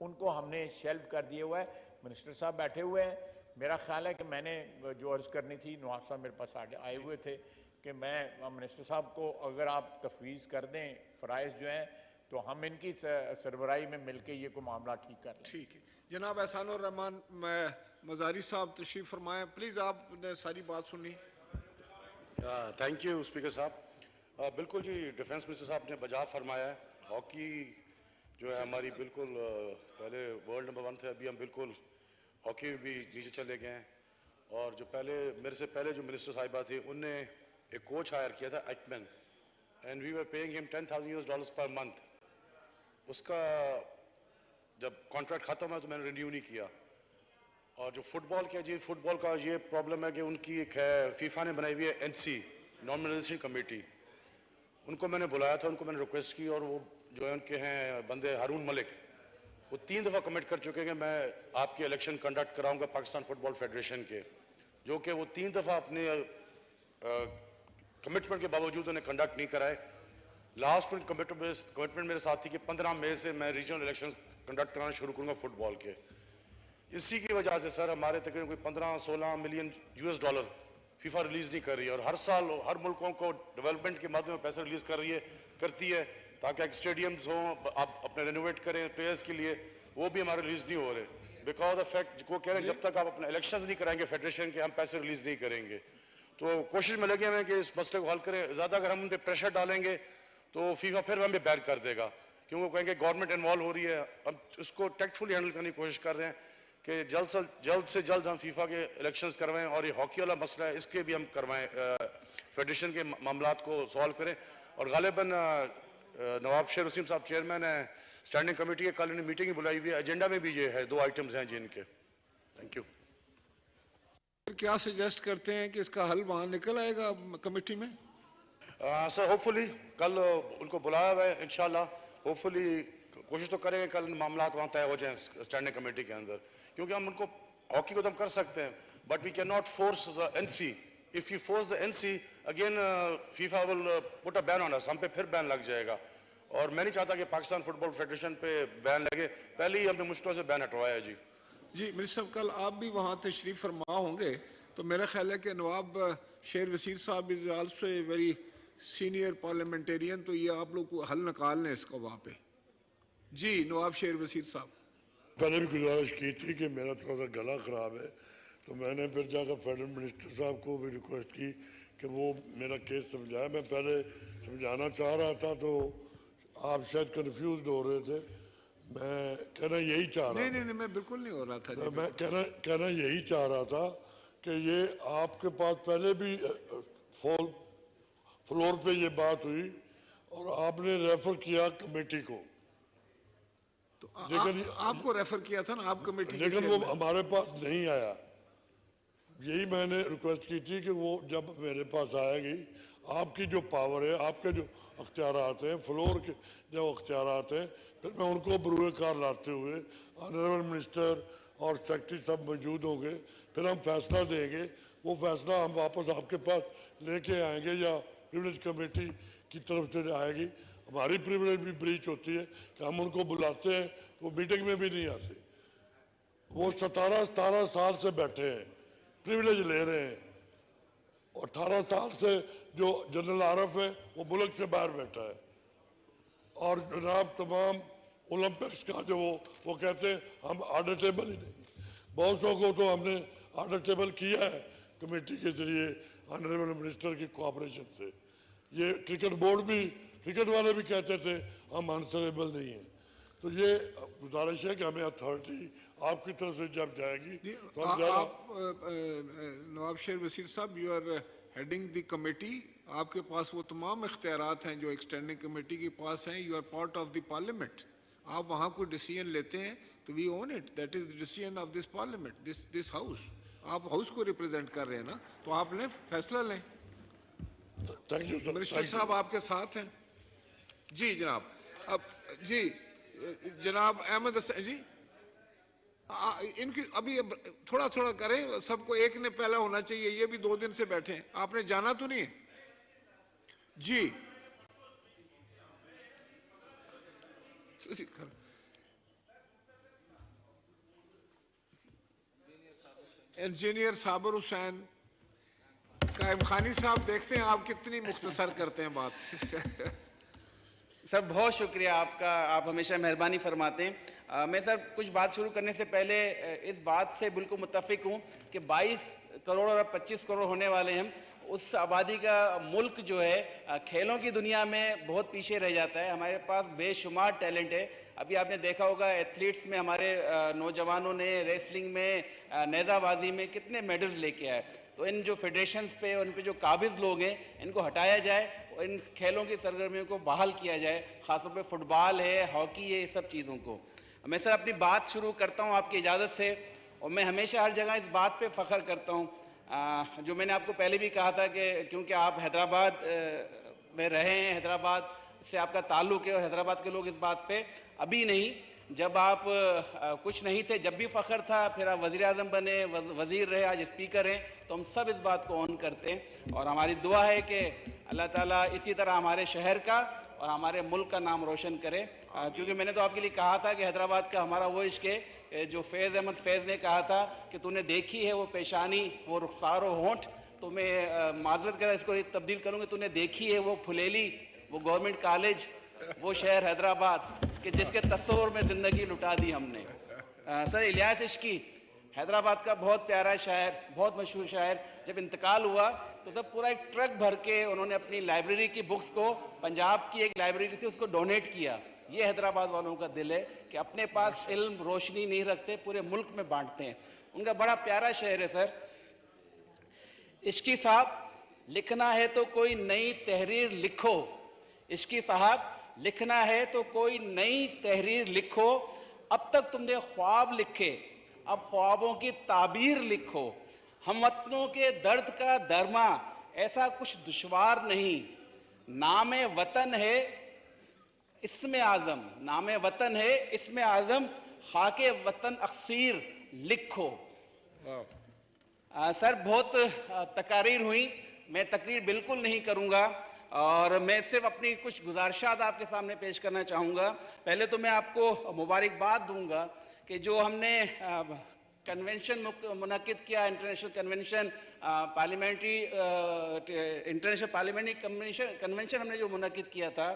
ان کو ہم نے شیلف کر دیا ہوا ہے. منسٹر صاحب بیٹھے ہوئے ہیں, میرا خیال ہے کہ میں نے جو عرض کرنی تھی, نواز صاحب میرے پاس آئے ہوئے تھے کہ میں منسٹر صاحب کو اگر آپ تفویض کر دیں فرائض جو ہیں, تو ہم ان کی سربراہی میں مل کے یہ کو معاملہ ٹھیک کر لیں. ٹھیک ہے جناب. احسان الرحمان مزاری صاحب تشریف فرمائیں, پلیز. آپ نے ساری بات سنی. تھینک یو اسپیکر صاحب. بالکل جی, ڈیفنس منسٹر صاحب نے بجا فرمایا ہے. ہاکی جو ہے ہماری بالکل پہلے ورلڈ نمبر 1 تھے, ابھی ہم بالکل ہاکی میں بھی نیچے چلے گئے ہیں. اور جو میرے سے پہلے جو منسٹر صاحبہ تھی, ان نے ایک کوچ ہائر کیا تھا ایچمن, اینڈ وی ور پیئنگ ہم $10,000 پر منتھ. اس کا جب کانٹریکٹ ختم ہے تو میں نے رینیو نہیں کیا. اور جو فٹ بال کیا, جی فٹ بال کا یہ پرابلم ہے کہ ان کی ایک ہے, فیفا نے بنائی ہوئی ہے NC نارملائزیشن کمیٹی, ان کو میں نے بلایا تھا, ان کو میں نے ریکویسٹ کی, اور وہ جو ہے ان کے ہیں بندے ہارون ملک, وہ 3 دفعہ کمٹ کر چکے کہ میں آپ کی الیکشن کنڈکٹ کراؤں گا پاکستان فٹ بال فیڈریشن کے, جو کہ وہ 3 دفعہ اپنے کمٹمنٹ کے باوجود انہیں کنڈکٹ نہیں کرائے. لاسٹ کمٹمنٹ میرے ساتھ تھی کہ 15 مئی سے میں ریجنل الیکشن کنڈکٹ کرانا شروع کروں گا فٹ بال کے. اسی کی وجہ سے سر ہمارے تقریباً کوئی 15-16 ملین $US فیفا ریلیز نہیں کر رہی ہے, اور ہر سال ہر ملکوں کو ڈیولپمنٹ کے مادے میں پیسے ریلیز کرتی ہے, تاکہ ایک اسٹیڈیمز ہوں آپ اپنے رینوویٹ کریں پلیئرز کے لیے, وہ بھی ہمارے ریلیز نہیں ہو رہے بیکاز آف فیکٹ وہ کہہ رہے ہیں جب تک آپ اپنے الیکشنز نہیں کرائیں گے فیڈریشن کے ہم پیسے ریلیز نہیں کریں گے. تو کوشش میں لگے ہوئے ہیں کہ اس مسئلے کو حل کریں. زیادہ اگر ہم ان پہ پریشر ڈالیں گے تو فیفا پھر ہمیں بین کر دے گا, کیونکہ وہ کہیں گے گورنمنٹ انوالو ہو رہی ہے. ہم اس کو ٹیکٹفلی ہینڈل کرنے کی کوشش کر رہے ہیں کہ جلد سے جلد ہم فیفا کے الیکشنز کروائیں, اور یہ ہاکی والا مسئلہ ہے اس کے بھی ہم کروائیں, فیڈریشن کے معاملات کو سالو کریں. اور غالباً نواب شیر وسیم صاحب چیئرمین ہیں اسٹینڈنگ کمیٹی کے, کل انہیں میٹنگ بلائی ہوئی ہے, ایجنڈا میں بھی یہ ہے 2 آئٹمز ہیں جن کے. Thank you. کیا سجیسٹ کرتے ہیں کہ اس کا حل وہاں نکل آئے گا کمیٹی میں؟ سر ہوپ فلی کل ان کو بلایا ہوا ہے, انشاءاللہ ہوپ فلی کوشش تو کریں گے کل معاملات وہاں طے ہو جائیں اسٹینڈنگ کمیٹی کے اندر, کیونکہ ہم ان کو ہاکی کو تو ہم کر سکتے ہیں but we can not force the NC. If you force the NC again FIFA will put a ban on us, ہم پہ پھر بین لگ جائے گا. اور میں نہیں چاہتا کہ پاکستان فٹبال فیڈریشن پہ بین لگے, پہلے ہی ہم نے مشکلوں سے بین ہٹوایا. جی منسٹر صاحب کل آپ بھی وہاں تشریف فرما ہوں گے, تو میرا خیال ہے کہ نواب شیر وسیر صاحب is also a very senior parliamentarian, تو یہ آپ لوگ کو حل نکال لیں اس کو وہاں پہ. جی نواب شیر وسیر صاحب. پہلے بھی گزارش کی تھی کہ میرا تھوڑا سا گلا خراب ہے, تو میں نے پھر جا کر فیڈرل منسٹر صاحب کو بھی ریکویسٹ کی کہ وہ میرا کیس سمجھائے. میں پہلے سمجھانا چاہ رہا تھا تو آپ شاید کنفیوزڈ ہو رہے تھے. میں کہنا یہی چاہ رہا نہیں میں بالکل نہیں ہو رہا تھا. میں کہنا یہی چاہ رہا تھا کہ یہ آپ کے پاس پہلے بھی فلور پہ یہ بات ہوئی اور آپ نے ریفر کیا کمیٹی کو, لیکن آپ کو ریفر کیا تھا نا آپ کمیٹی, لیکن وہ ہمارے پاس نہیں آیا. یہی میں نے ریکویسٹ کی تھی کہ وہ جب میرے پاس آئے گی, آپ کی جو پاور ہے, آپ کے جو اختیارات ہیں, فلور کے جو اختیارات ہیں, پھر میں ان کو بروئے کار لاتے ہوئے آنریبل منسٹر اور سیکرٹری سب موجود ہوں گے, پھر ہم فیصلہ دیں گے. وہ فیصلہ ہم واپس آپ کے پاس لے کے آئیں گے یا پریولیج کمیٹی کی طرف سے آئے گی. ہماری پریولیج بھی بریچ ہوتی ہے کہ ہم ان کو بلاتے ہیں وہ میٹنگ میں بھی نہیں آتے. وہ 17 سال سے بیٹھے ہیں, پریولیج لے رہے ہیں, اور 18 سال سے جو جنرل عارف ہے وہ ملک سے باہر بیٹھا ہے. اور جناب تمام اولمپکس کا جو وہ کہتے ہیں ہم آڈیٹیبل ہی نہیں. بہت سو کو تو ہم نے آڈیٹیبل کیا ہے کمیٹی کے ذریعے آنریبل منسٹر کی کوآپریشن سے. یہ کرکٹ بورڈ بھی, کرکٹ والے بھی کہتے تھے ہم آنسریبل نہیں ہیں. تو یہ گزارش ہے کہ ہمیں اتھارٹی آپ کی طرف سے جب جائے گی تو ہم آپ نواب شیر وسیر صاحب, you are heading the committee, آپ کے پاس وہ تمام اختیارات ہیں جو ایک اسٹینڈنگ کمیٹی کے پاس ہیں. You are part of the parliament, آپ وہاں کوئی ڈیسیژن لیتے ہیں تو we own it, that is the decision of this parliament, this house. آپ ہاؤس کو ریپرزینٹ کر رہے ہیں نا, تو آپ لیں فیصلہ لیں. منسٹر صاحب آپ کے ساتھ ہیں. جی جناب. اب جی جناب احمد حسین جی, ان کی ابھی تھوڑا کریں, سب کو ایک نے پہلا ہونا چاہیے. یہ بھی 2 دن سے بیٹھے ہیں, آپ نے جانا تو نہیں ہے. جی انجینئر صابر حسین. قائم خانی صاحب دیکھتے ہیں آپ کتنی مختصر کرتے ہیں بات. سر بہت شکریہ آپ کا, آپ ہمیشہ مہربانی فرماتے ہیں. میں سر کچھ بات شروع کرنے سے پہلے اس بات سے بالکل متفق ہوں کہ 22 کروڑ اور 25 کروڑ ہونے والے ہیں, اس آبادی کا ملک جو ہے کھیلوں کی دنیا میں بہت پیچھے رہ جاتا ہے. ہمارے پاس بے شمار ٹیلنٹ ہے. ابھی آپ نے دیکھا ہوگا ایتھلیٹس میں ہمارے نوجوانوں نے ریسلنگ میں, نیزہ بازی میں کتنے میڈلز لے کے آئے. تو ان جو فیڈریشنز پہ, ان پہ جو قابض لوگ ہیں, ان کو ہٹایا جائے اور ان کھیلوں کی سرگرمیوں کو بحال کیا جائے, خاص طور پہ فٹ بال ہے, ہاکی ہے, یہ سب چیزوں کو. میں سر اپنی بات شروع کرتا ہوں آپ کی اجازت سے, اور میں ہمیشہ ہر جگہ اس بات پہ فخر کرتا ہوں جو میں نے آپ کو پہلے بھی کہا تھا کہ کیونکہ آپ حیدرآباد میں رہے ہیں, حیدرآباد سے آپ کا تعلق ہے, اور حیدرآباد کے لوگ اس بات پہ ابھی نہیں, جب آپ کچھ نہیں تھے جب بھی فخر تھا, پھر آپ وزیر اعظم بنے, وزیر رہے, آج اسپیکر ہیں, تو ہم سب اس بات کو اون کرتے ہیں. اور ہماری دعا ہے کہ اللہ تعالیٰ اسی طرح ہمارے شہر کا اور ہمارے ملک کا نام روشن کرے. کیونکہ میں نے تو آپ کے لیے کہا تھا کہ حیدرآباد کا ہمارا وہ عشق ہے جو فیض احمد فیض نے کہا تھا کہ تو نے دیکھی ہے وہ پیشانی, وہ رخسار و ہونٹ. تو میں معذرت کر اس کو تبدیل کروں گا, تو نے دیکھی ہے وہ پھلیلی, وہ گورنمنٹ کالج, وہ شہر حیدرآباد کہ جس کے تصور میں زندگی لٹا دی ہم نے. سر الیاس عشقی حیدرآباد کا بہت پیارا شاعر, بہت مشہور شاعر, جب انتقال ہوا تو سب پورا ایک ٹرک بھر کے انہوں نے اپنی لائبریری کی بکس کو, پنجاب کی ایک لائبریری تھی اس کو ڈونیٹ کیا. یہ حیدرآباد والوں کا دل ہے کہ اپنے پاس علم روشنی نہیں رکھتے, پورے ملک میں بانٹتے ہیں. ان کا بڑا پیارا شعر ہے سر. عشقی صاحب لکھنا ہے تو کوئی نئی تحریر لکھو, عشقی صاحب لکھنا ہے تو کوئی نئی تحریر لکھو, اب تک تم نے خواب لکھے اب خوابوں کی تعبیر لکھو. ہم وطنوں کے درد کا درما ایسا کچھ دشوار نہیں, نام وطن ہے اسم اعظم, نام وطن ہے اسم اعظم, خاک وطن اکثیر لکھو. سر بہت تقاریر ہوئیں, میں تقریر بالکل نہیں کروں گا اور میں صرف اپنی کچھ گزارشات آپ کے سامنے پیش کرنا چاہوں گا. پہلے تو میں آپ کو مبارکباد دوں گا کہ جو ہم نے کنونشن منعقد کیا, international convention parliamentary international parliamentary convention ہم نے جو منعقد کیا تھا,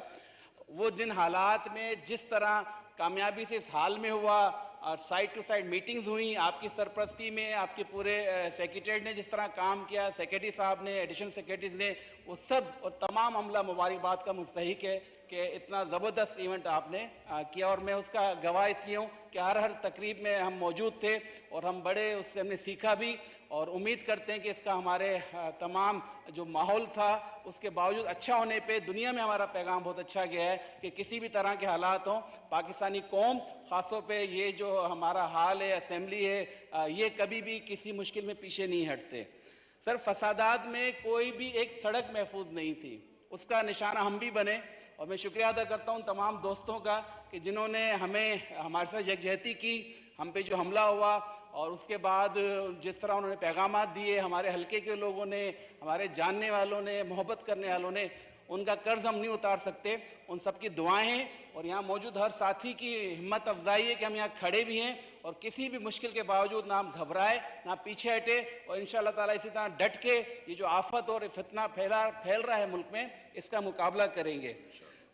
وہ جن حالات میں جس طرح کامیابی سے اس حال میں ہوا اور سائٹ ٹو سائٹ میٹنگز ہوئیں آپ کی سرپرستی میں, آپ کے پورے سیکریٹریٹ نے جس طرح کام کیا, سیکریٹری صاحب نے, ایڈیشنل سیکریٹریز نے, وہ سب اور تمام عملہ مبارکباد کا مستحق ہے کہ اتنا زبردست ایونٹ آپ نے کیا. اور میں اس کا گواہ اس لیے ہوں کہ ہر تقریب میں ہم موجود تھے اور ہم بڑے اس سے ہم نے سیکھا بھی, اور امید کرتے ہیں کہ اس کا ہمارے تمام جو ماحول تھا اس کے باوجود اچھا ہونے پہ دنیا میں ہمارا پیغام بہت اچھا گیا ہے کہ کسی بھی طرح کے حالات ہوں, پاکستانی قوم خاص طور پہ یہ جو ہمارا حال ہے, اسمبلی ہے, یہ کبھی بھی کسی مشکل میں پیچھے نہیں ہٹتے. سر فسادات میں کوئی بھی ایک سڑک محفوظ نہیں تھی, اس کا نشانہ ہم بھی بنے. اور میں شکریہ ادا کرتا ہوں تمام دوستوں کا کہ جنہوں نے ہمارے ساتھ یکجہتی کی, ہم پہ جو حملہ ہوا اور اس کے بعد جس طرح انہوں نے پیغامات دیے, ہمارے حلقے کے لوگوں نے, ہمارے جاننے والوں نے, محبت کرنے والوں نے, ان کا قرض ہم نہیں اتار سکتے. ان سب کی دعائیں ہیں اور یہاں موجود ہر ساتھی کی ہمت افزائی ہے کہ ہم یہاں کھڑے بھی ہیں اور کسی بھی مشکل کے باوجود نہ ہم گھبرائے نہ پیچھے ہٹے, اور انشاءاللہ تعالیٰ اسی طرح ڈٹ کے یہ جو آفت اور فتنہ پھیل رہا ہے ملک میں, اس کا مقابلہ کریں گے.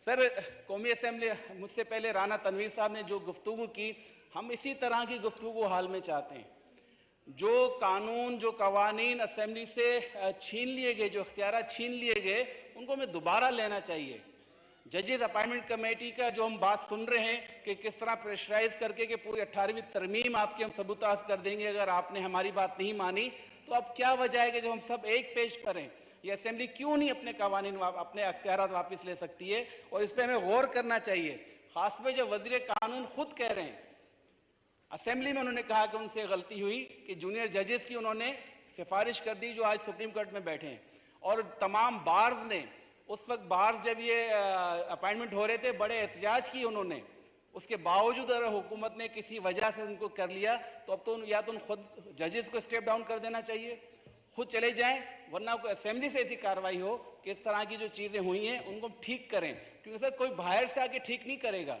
سر قومی اسمبلی مجھ سے پہلے رانا تنویر صاحب نے جو گفتگو کی, ہم اسی طرح کی گفتگو حال میں چاہتے ہیں. جو قانون, جو قوانین اسمبلی سے چھین لیے گئے, جو اختیارات چھین لیے گئے, ان کو ہمیں دوبارہ لینا چاہیے. ججز اپائنٹمنٹ کمیٹی کا جو ہم بات سن رہے ہیں کہ کس طرح پریشرائز کر کے کہ پوری 18ویں ترمیم آپ کی ہم ثبوتاز کر دیں گے اگر آپ نے ہماری بات نہیں مانی, تو اب کیا وجہ ہے کہ جب ہم سب ایک پیج پر ہیں, یہ اسمبلی کیوں نہیں اپنے قوانین اپنے اختیارات واپس لے سکتی ہے؟ اور اس پہ ہمیں غور کرنا چاہیے. خاص پہ جب وزیر قانون خود کہہ رہے ہیں, اسمبلی میں انہوں نے کہا کہ ان سے غلطی ہوئی کہ جونیئر ججز کی انہوں نے سفارش کر دی جو آج سپریم کورٹ میں بیٹھے ہیں, اور تمام بارز نے اس وقت بارز جب یہ اپائنٹمنٹ ہو رہے تھے بڑے احتجاج کی انہوں نے, اس کے باوجود اگر حکومت نے کسی وجہ سے ان کو کر لیا تو اب تو یا تو ان خود ججز کو اسٹیپ ڈاؤن کر دینا چاہیے, خود چلے جائیں, ورنہ کوئی اسمبلی سے ایسی کارروائی ہو کہ اس طرح کی جو چیزیں ہوئی ہیں ان کو ٹھیک کریں, کیونکہ سر کوئی باہر سے آ کے ٹھیک نہیں کرے گا.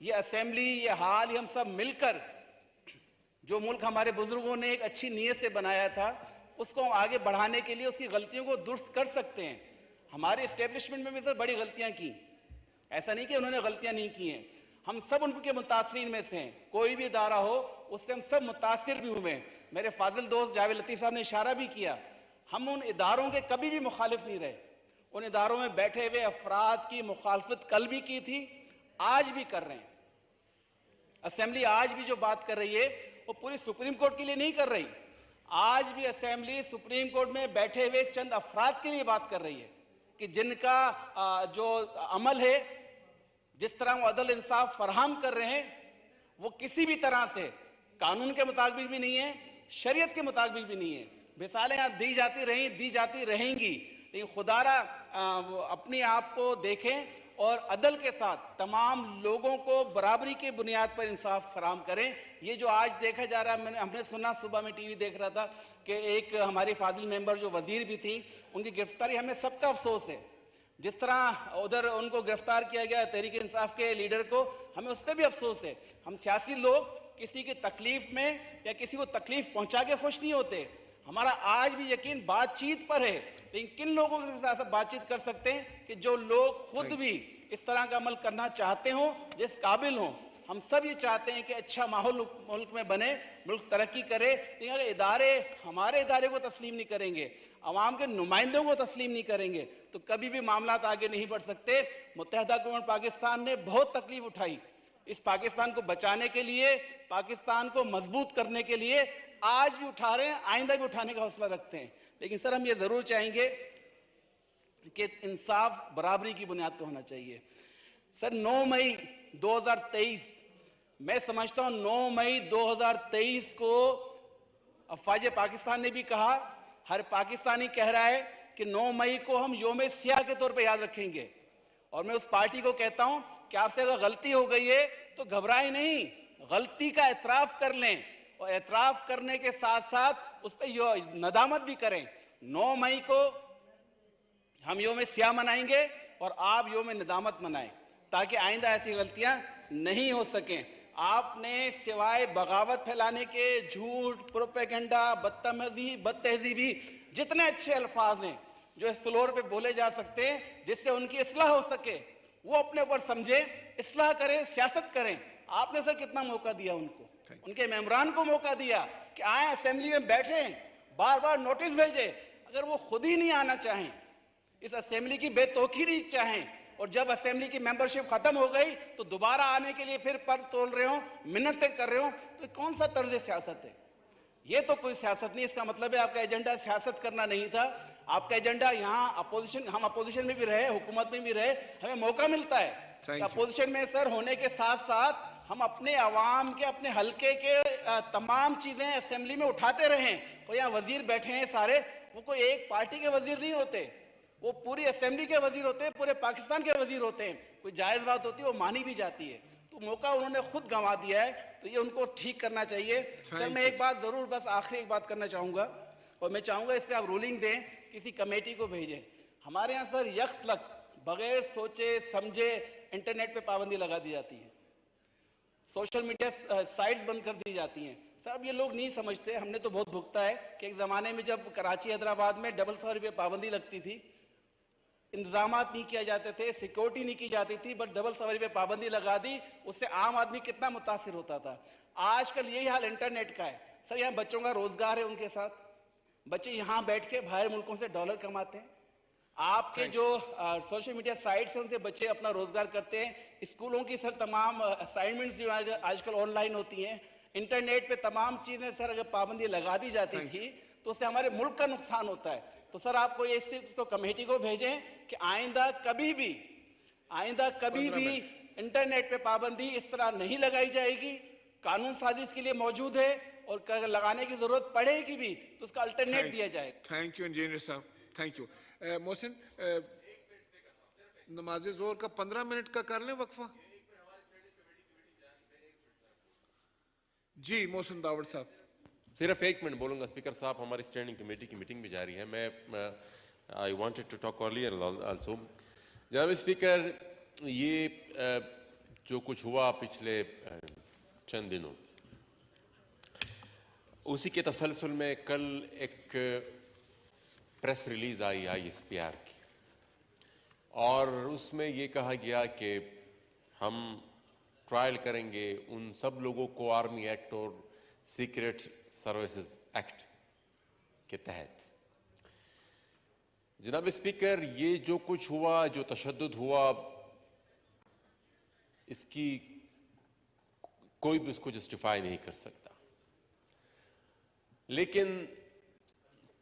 یہ اسمبلی, یہ حال, یہ ہم سب مل کر جو ملک ہمارے بزرگوں نے ایک اچھی نیت سے بنایا تھا اس کو آگے بڑھانے کے لیے اس کی غلطیوں کو درست کر سکتے ہیں. ہمارے اسٹیبلشمنٹ میں بھی سر بڑی غلطیاں کی, ایسا نہیں کہ انہوں نے غلطیاں نہیں کی ہیں, ہم سب ان کے متاثرین میں سے ہیں. کوئی بھی ادارہ ہو اس سے ہم سب متاثر بھی ہوئے ہیں. میرے فاضل دوست جاوید لطیف صاحب نے اشارہ بھی کیا, ہم ان اداروں کے کبھی بھی مخالف نہیں رہے. ان اداروں میں بیٹھے ہوئے افراد کی مخالفت کل بھی کی تھی, آج بھی کر رہے ہیں. اسمبلی آج بھی جو بات کر رہی ہے وہ پوری سپریم کورٹ کے لیے نہیں کر رہی. آج بھی اسمبلی سپریم کورٹ میں بیٹھے ہوئے چند افراد کے لیے بات کر رہی ہے کہ جن کا جو عمل ہے, جس طرح وہ عدل انصاف فراہم کر رہے ہیں, وہ کسی بھی طرح سے قانون کے مطابق بھی نہیں ہے, شریعت کے مطابق بھی نہیں ہے. مثالیں یہاں دی جاتی رہیں گی, لیکن خدا را اپنی آپ کو دیکھیں اور عدل کے ساتھ تمام لوگوں کو برابری کے بنیاد پر انصاف فراہم کریں. یہ جو آج دیکھا جا رہا ہے, ہم نے سنا, صبح میں ٹی وی دیکھ رہا تھا کہ ایک ہماری فاضل ممبر جو وزیر بھی تھی, ان کی گرفتاری, ہمیں سب کا افسوس ہے. جس طرح ادھر ان کو گرفتار کیا گیا تحریک انصاف کے لیڈر کو, ہمیں اس پہ بھی افسوس ہے. ہم سیاسی لوگ کسی کی تکلیف میں یا کسی کو تکلیف پہنچا کے خوش نہیں ہوتے. ہمارا آج بھی یقین بات چیت پر ہے, لیکن کن لوگوں کے ساتھ بات چیت کر سکتے ہیں کہ جو لوگ خود بھی اس طرح کا عمل کرنا چاہتے ہوں جس قابل ہوں. ہم سب یہ چاہتے ہیں کہ اچھا ماحول ملک میں بنے, ملک ترقی کرے, لیکن اگر ادارے ہمارے ادارے کو تسلیم نہیں کریں گے, عوام کے نمائندوں کو تسلیم نہیں کریں گے, تو کبھی بھی معاملات آگے نہیں بڑھ سکتے. متحدہ قوم پاکستان نے بہت تکلیف اٹھائی اس پاکستان کو بچانے کے لیے, پاکستان کو مضبوط کرنے کے لیے. آج بھی اٹھا رہے ہیں, آئندہ بھی اٹھانے کا حوصلہ رکھتے ہیں. لیکن سر ہم یہ ضرور چاہیں گے کہ انصاف برابری کی بنیاد پہ ہونا چاہیے. سر 9 مئی 2023 میں سمجھتا ہوں 9 مئی 2023 کو افواج پاکستان نے بھی کہا, ہر پاکستانی کہہ رہا ہے کہ 9 مئی کو ہم یوم سیاہ کے طور پہ یاد رکھیں گے. اور میں اس پارٹی کو کہتا ہوں کہ آپ سے اگر غلطی ہو گئی ہے تو گھبرائیں نہیں, غلطی کا اعتراف کر لیں, اور اعتراف کرنے کے ساتھ ساتھ اس پہ ندامت بھی کریں. 9 مئی کو ہم یوم سیاہ منائیں گے اور آپ یوم ندامت منائیں, تاکہ آئندہ ایسی غلطیاں نہیں ہو سکیں. آپ نے سوائے بغاوت پھیلانے کے, جھوٹ, پروپیگنڈا, بدتہذیبی, جتنے اچھے الفاظ ہیں جو اس فلور پہ بولے جا سکتے ہیں جس سے ان کی اصلاح ہو سکے, وہ اپنے اوپر سمجھیں, اصلاح کریں, سیاست کریں. آپ نے سر کتنا موقع دیا ان کو, ان کے ممبران کو موقع دیا کہ آئیں اسمبلی میں بیٹھیں, بار بار نوٹس بھیجیں. اگر وہ خود ہی نہیں آنا چاہیں, اس اسمبلی کی بے توقیری چاہیں, اور جب اسمبلی کی ممبرشپ ختم ہو گئی تو دوبارہ آنے کے لیے پھر پر تول رہے ہوں, منتیں کر رہے ہوں, تو کون سا طرز سیاست ہے؟ یہ تو کوئی سیاست نہیں. اس کا مطلب ہے آپ کا ایجنڈا سیاست کرنا نہیں تھا. آپ کا ایجنڈا یہاں اپوزیشن, ہم اپوزیشن میں بھی رہے, حکومت میں بھی رہے, ہمیں موقع ملتا ہے کہ اپوزیشن میں سر ہونے کے ساتھ ساتھ ہم اپنے عوام کے, اپنے حلقے کے تمام چیزیں اسمبلی میں اٹھاتے رہیں. اور یہاں وزیر بیٹھے ہیں سارے, وہ کوئی ایک پارٹی کے وزیر نہیں ہوتے, وہ پوری اسمبلی کے وزیر ہوتے ہیں, پورے پاکستان کے وزیر ہوتے ہیں. کوئی جائز بات ہوتی ہے وہ مانی بھی جاتی ہے. تو موقع انہوں نے خود گنوا دیا ہے, تو یہ ان کو ٹھیک کرنا چاہیے. سر میں ایک بات ضرور, بس آخری ایک بات کرنا چاہوں گا, اور میں چاہوں گا اس پہ آپ رولنگ دیں, کسی کمیٹی کو بھیجیں. ہمارے یہاں سر یکلک بغیر سوچے سمجھے انٹرنیٹ پہ پابندی لگا دی جاتی ہے, سوشل میڈیا سائٹس بند کر دی جاتی ہیں. سر اب یہ لوگ نہیں سمجھتے, ہم نے تو بہت بھگتا ہے کہ ایک زمانے میں جب کراچی حیدرآباد میں 100 پہ پابندی لگتی تھی, انتظامات نہیں کیا جاتے تھے, سیکورٹی نہیں کی جاتی تھی, بٹ 100 پہ پابندی لگا دی, اس سے عام آدمی کتنا متاثر ہوتا تھا. آج کل یہی حال انٹرنیٹ کا ہے. سر یہاں بچوں کا روزگار ہے, ان کے ساتھ بچے یہاں بیٹھ کے باہر ملکوں سے ڈالر کماتے ہیں. آپ کے جو سوشل میڈیا سائٹس ہیں ان سے بچے اپنا روزگار کرتے ہیں. اسکولوں کی سر تمام اسائنمنٹس جو آج کل آن لائن ہوتی ہیں, انٹرنیٹ پہ تمام چیزیں سر اگر پابندی لگا دی جاتی تھی تو اس سے ہمارے ملک کا نقصان ہوتا ہے. تو سر آپ کو اس کو کمیٹی کو بھیجیں کہ آئندہ کبھی بھی انٹرنیٹ پہ پابندی اس طرح نہیں لگائی جائے گی. قانون سازی اس کے لیے موجود ہے, اور اگر لگانے کی ضرورت پڑے گی بھی تو اس کا الٹرنیٹ دیا جائے. تھینک یو انجینئر صاحب, تھینک یو. محسن, نماز ظہر کا 15 منٹ کا کر لیں وقفہ. جی محسن داوڑ صاحب. صرف 1 منٹ بولوں گا. اسپیکر صاحب, ہماری اسٹینڈنگ کمیٹی کی میٹنگ بھی جاری ہے. میں I wanted to talk earlier also. جناب اسپیکر, یہ جو کچھ ہوا پچھلے چند دنوں, اسی کے تسلسل میں کل ایک پریس ریلیز آئی ISPR کی, اور اس میں یہ کہا گیا کہ ہم ٹرائل کریں گے ان سب لوگوں کو آرمی ایکٹ اور سیکرٹ سروسز ایکٹ کے تحت. جناب اسپیکر, یہ جو کچھ ہوا, جو تشدد ہوا, اس کی کوئی بھی اس کو جسٹیفائی نہیں کر سکتا. لیکن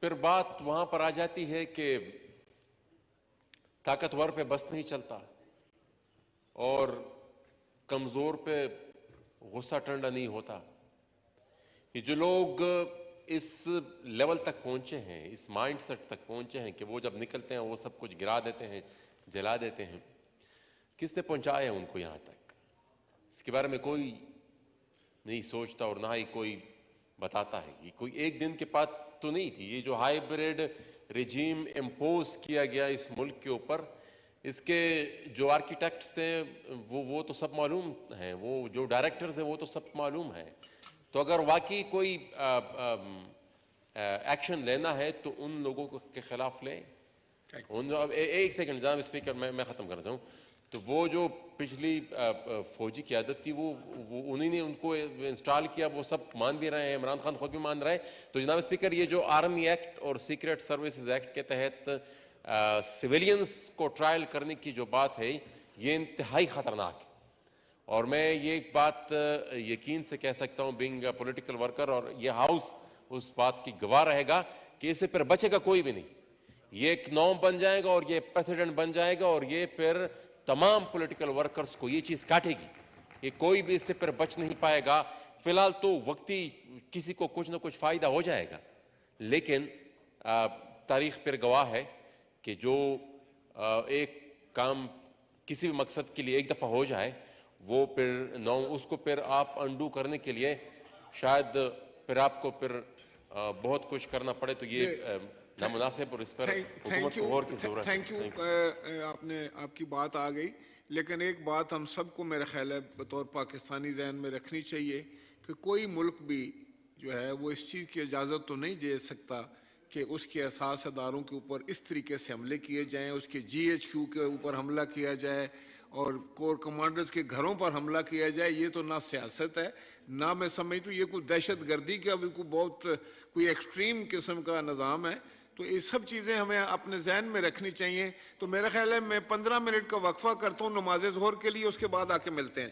پھر بات وہاں پر آ جاتی ہے کہ طاقتور پہ بس نہیں چلتا, اور کمزور پہ غصہ ٹھنڈا نہیں ہوتا. یہ جو لوگ اس لیول تک پہنچے ہیں, اس مائنڈ سیٹ تک پہنچے ہیں کہ وہ جب نکلتے ہیں وہ سب کچھ گرا دیتے ہیں, جلا دیتے ہیں, کس نے پہنچایا ہے ان کو یہاں تک؟ اس کے بارے میں کوئی نہیں سوچتا, اور نہ ہی کوئی بتاتا ہے. یہ کوئی ایک دن کے بات تو نہیں تھی. یہ جو ہائیبریڈ ریجیم امپوز کیا گیا اس ملک کے اوپر, اس کے جو آرکیٹیکٹس ہیں وہ تو سب معلوم ہیں, وہ جو ڈائریکٹرز ہیں وہ تو سب معلوم ہیں. تو اگر واقعی کوئی ایکشن لینا ہے تو ان لوگوں کے خلاف لیں. ایک سیکنڈ جناب اسپیکر, میں ختم کرنا چاہوں. تو وہ جو پچھلی فوجی قیادت تھی وہ انہی نے ان کو انسٹال کیا، وہ سب مان بھی رہے ہیں، عمران خان خود بھی مان رہے ہیں۔ تو جناب اسپیکر، یہ جو آرمی ایکٹ اور سیکرٹ سروسز ایکٹ کے تحت سویلینز کو ٹرائل کرنے کی جو بات ہے یہ انتہائی خطرناک ہے، اور میں یہ ایک بات یقین سے کہہ سکتا ہوں بینگ پولیٹیکل ورکر، اور یہ ہاؤس اس بات کی گواہ رہے گا کہ اس سے پھر بچے گا کوئی بھی نہیں۔ یہ ایک نارم بن جائے گا اور یہ پریسیڈنٹ بن جائے گا، اور یہ پھر تمام پولیٹیکل ورکرز کو یہ چیز کاٹے گی کہ کوئی بھی اس سے پھر بچ نہیں پائے گا۔ فی الحال تو وقتی کسی کو کچھ نہ کچھ فائدہ ہو جائے گا، لیکن تاریخ پھر گواہ ہے کہ جو ایک کام کسی بھی مقصد کے لیے ایک دفعہ ہو جائے وہ پھر اس کو پھر آپ انڈو کرنے کے لیے شاید پھر آپ کو پھر بہت کچھ کرنا پڑے، تو یہ نامناسب، اور اس پر حکومت کو غور کی ضرورت ہے۔ تھینک یو، آپ کی بات آ گئی، لیکن ایک بات ہم سب کو میرا خیال ہے بطور پاکستانی ذہن میں رکھنی چاہیے کہ کوئی ملک بھی جو ہے وہ اس چیز کی اجازت تو نہیں دے سکتا کہ اس کے اساس اداروں کے اوپر اس طریقے سے حملے کیے جائیں، اس کے جی ایچ کیو کے اوپر حملہ کیا جائے اور کور کمانڈرز کے گھروں پر حملہ کیا جائے۔ یہ تو نہ سیاست ہے، نہ میں سمجھتا ہوں یہ کوئی دہشت گردی کا بھی کوئی ایکسٹریم قسم کا نظام ہے۔ تو یہ سب چیزیں ہمیں اپنے ذہن میں رکھنی چاہیے۔ تو میرا خیال ہے میں 15 منٹ کا وقفہ کرتا ہوں نماز ظہر کے لیے، اس کے بعد آ کے ملتے ہیں۔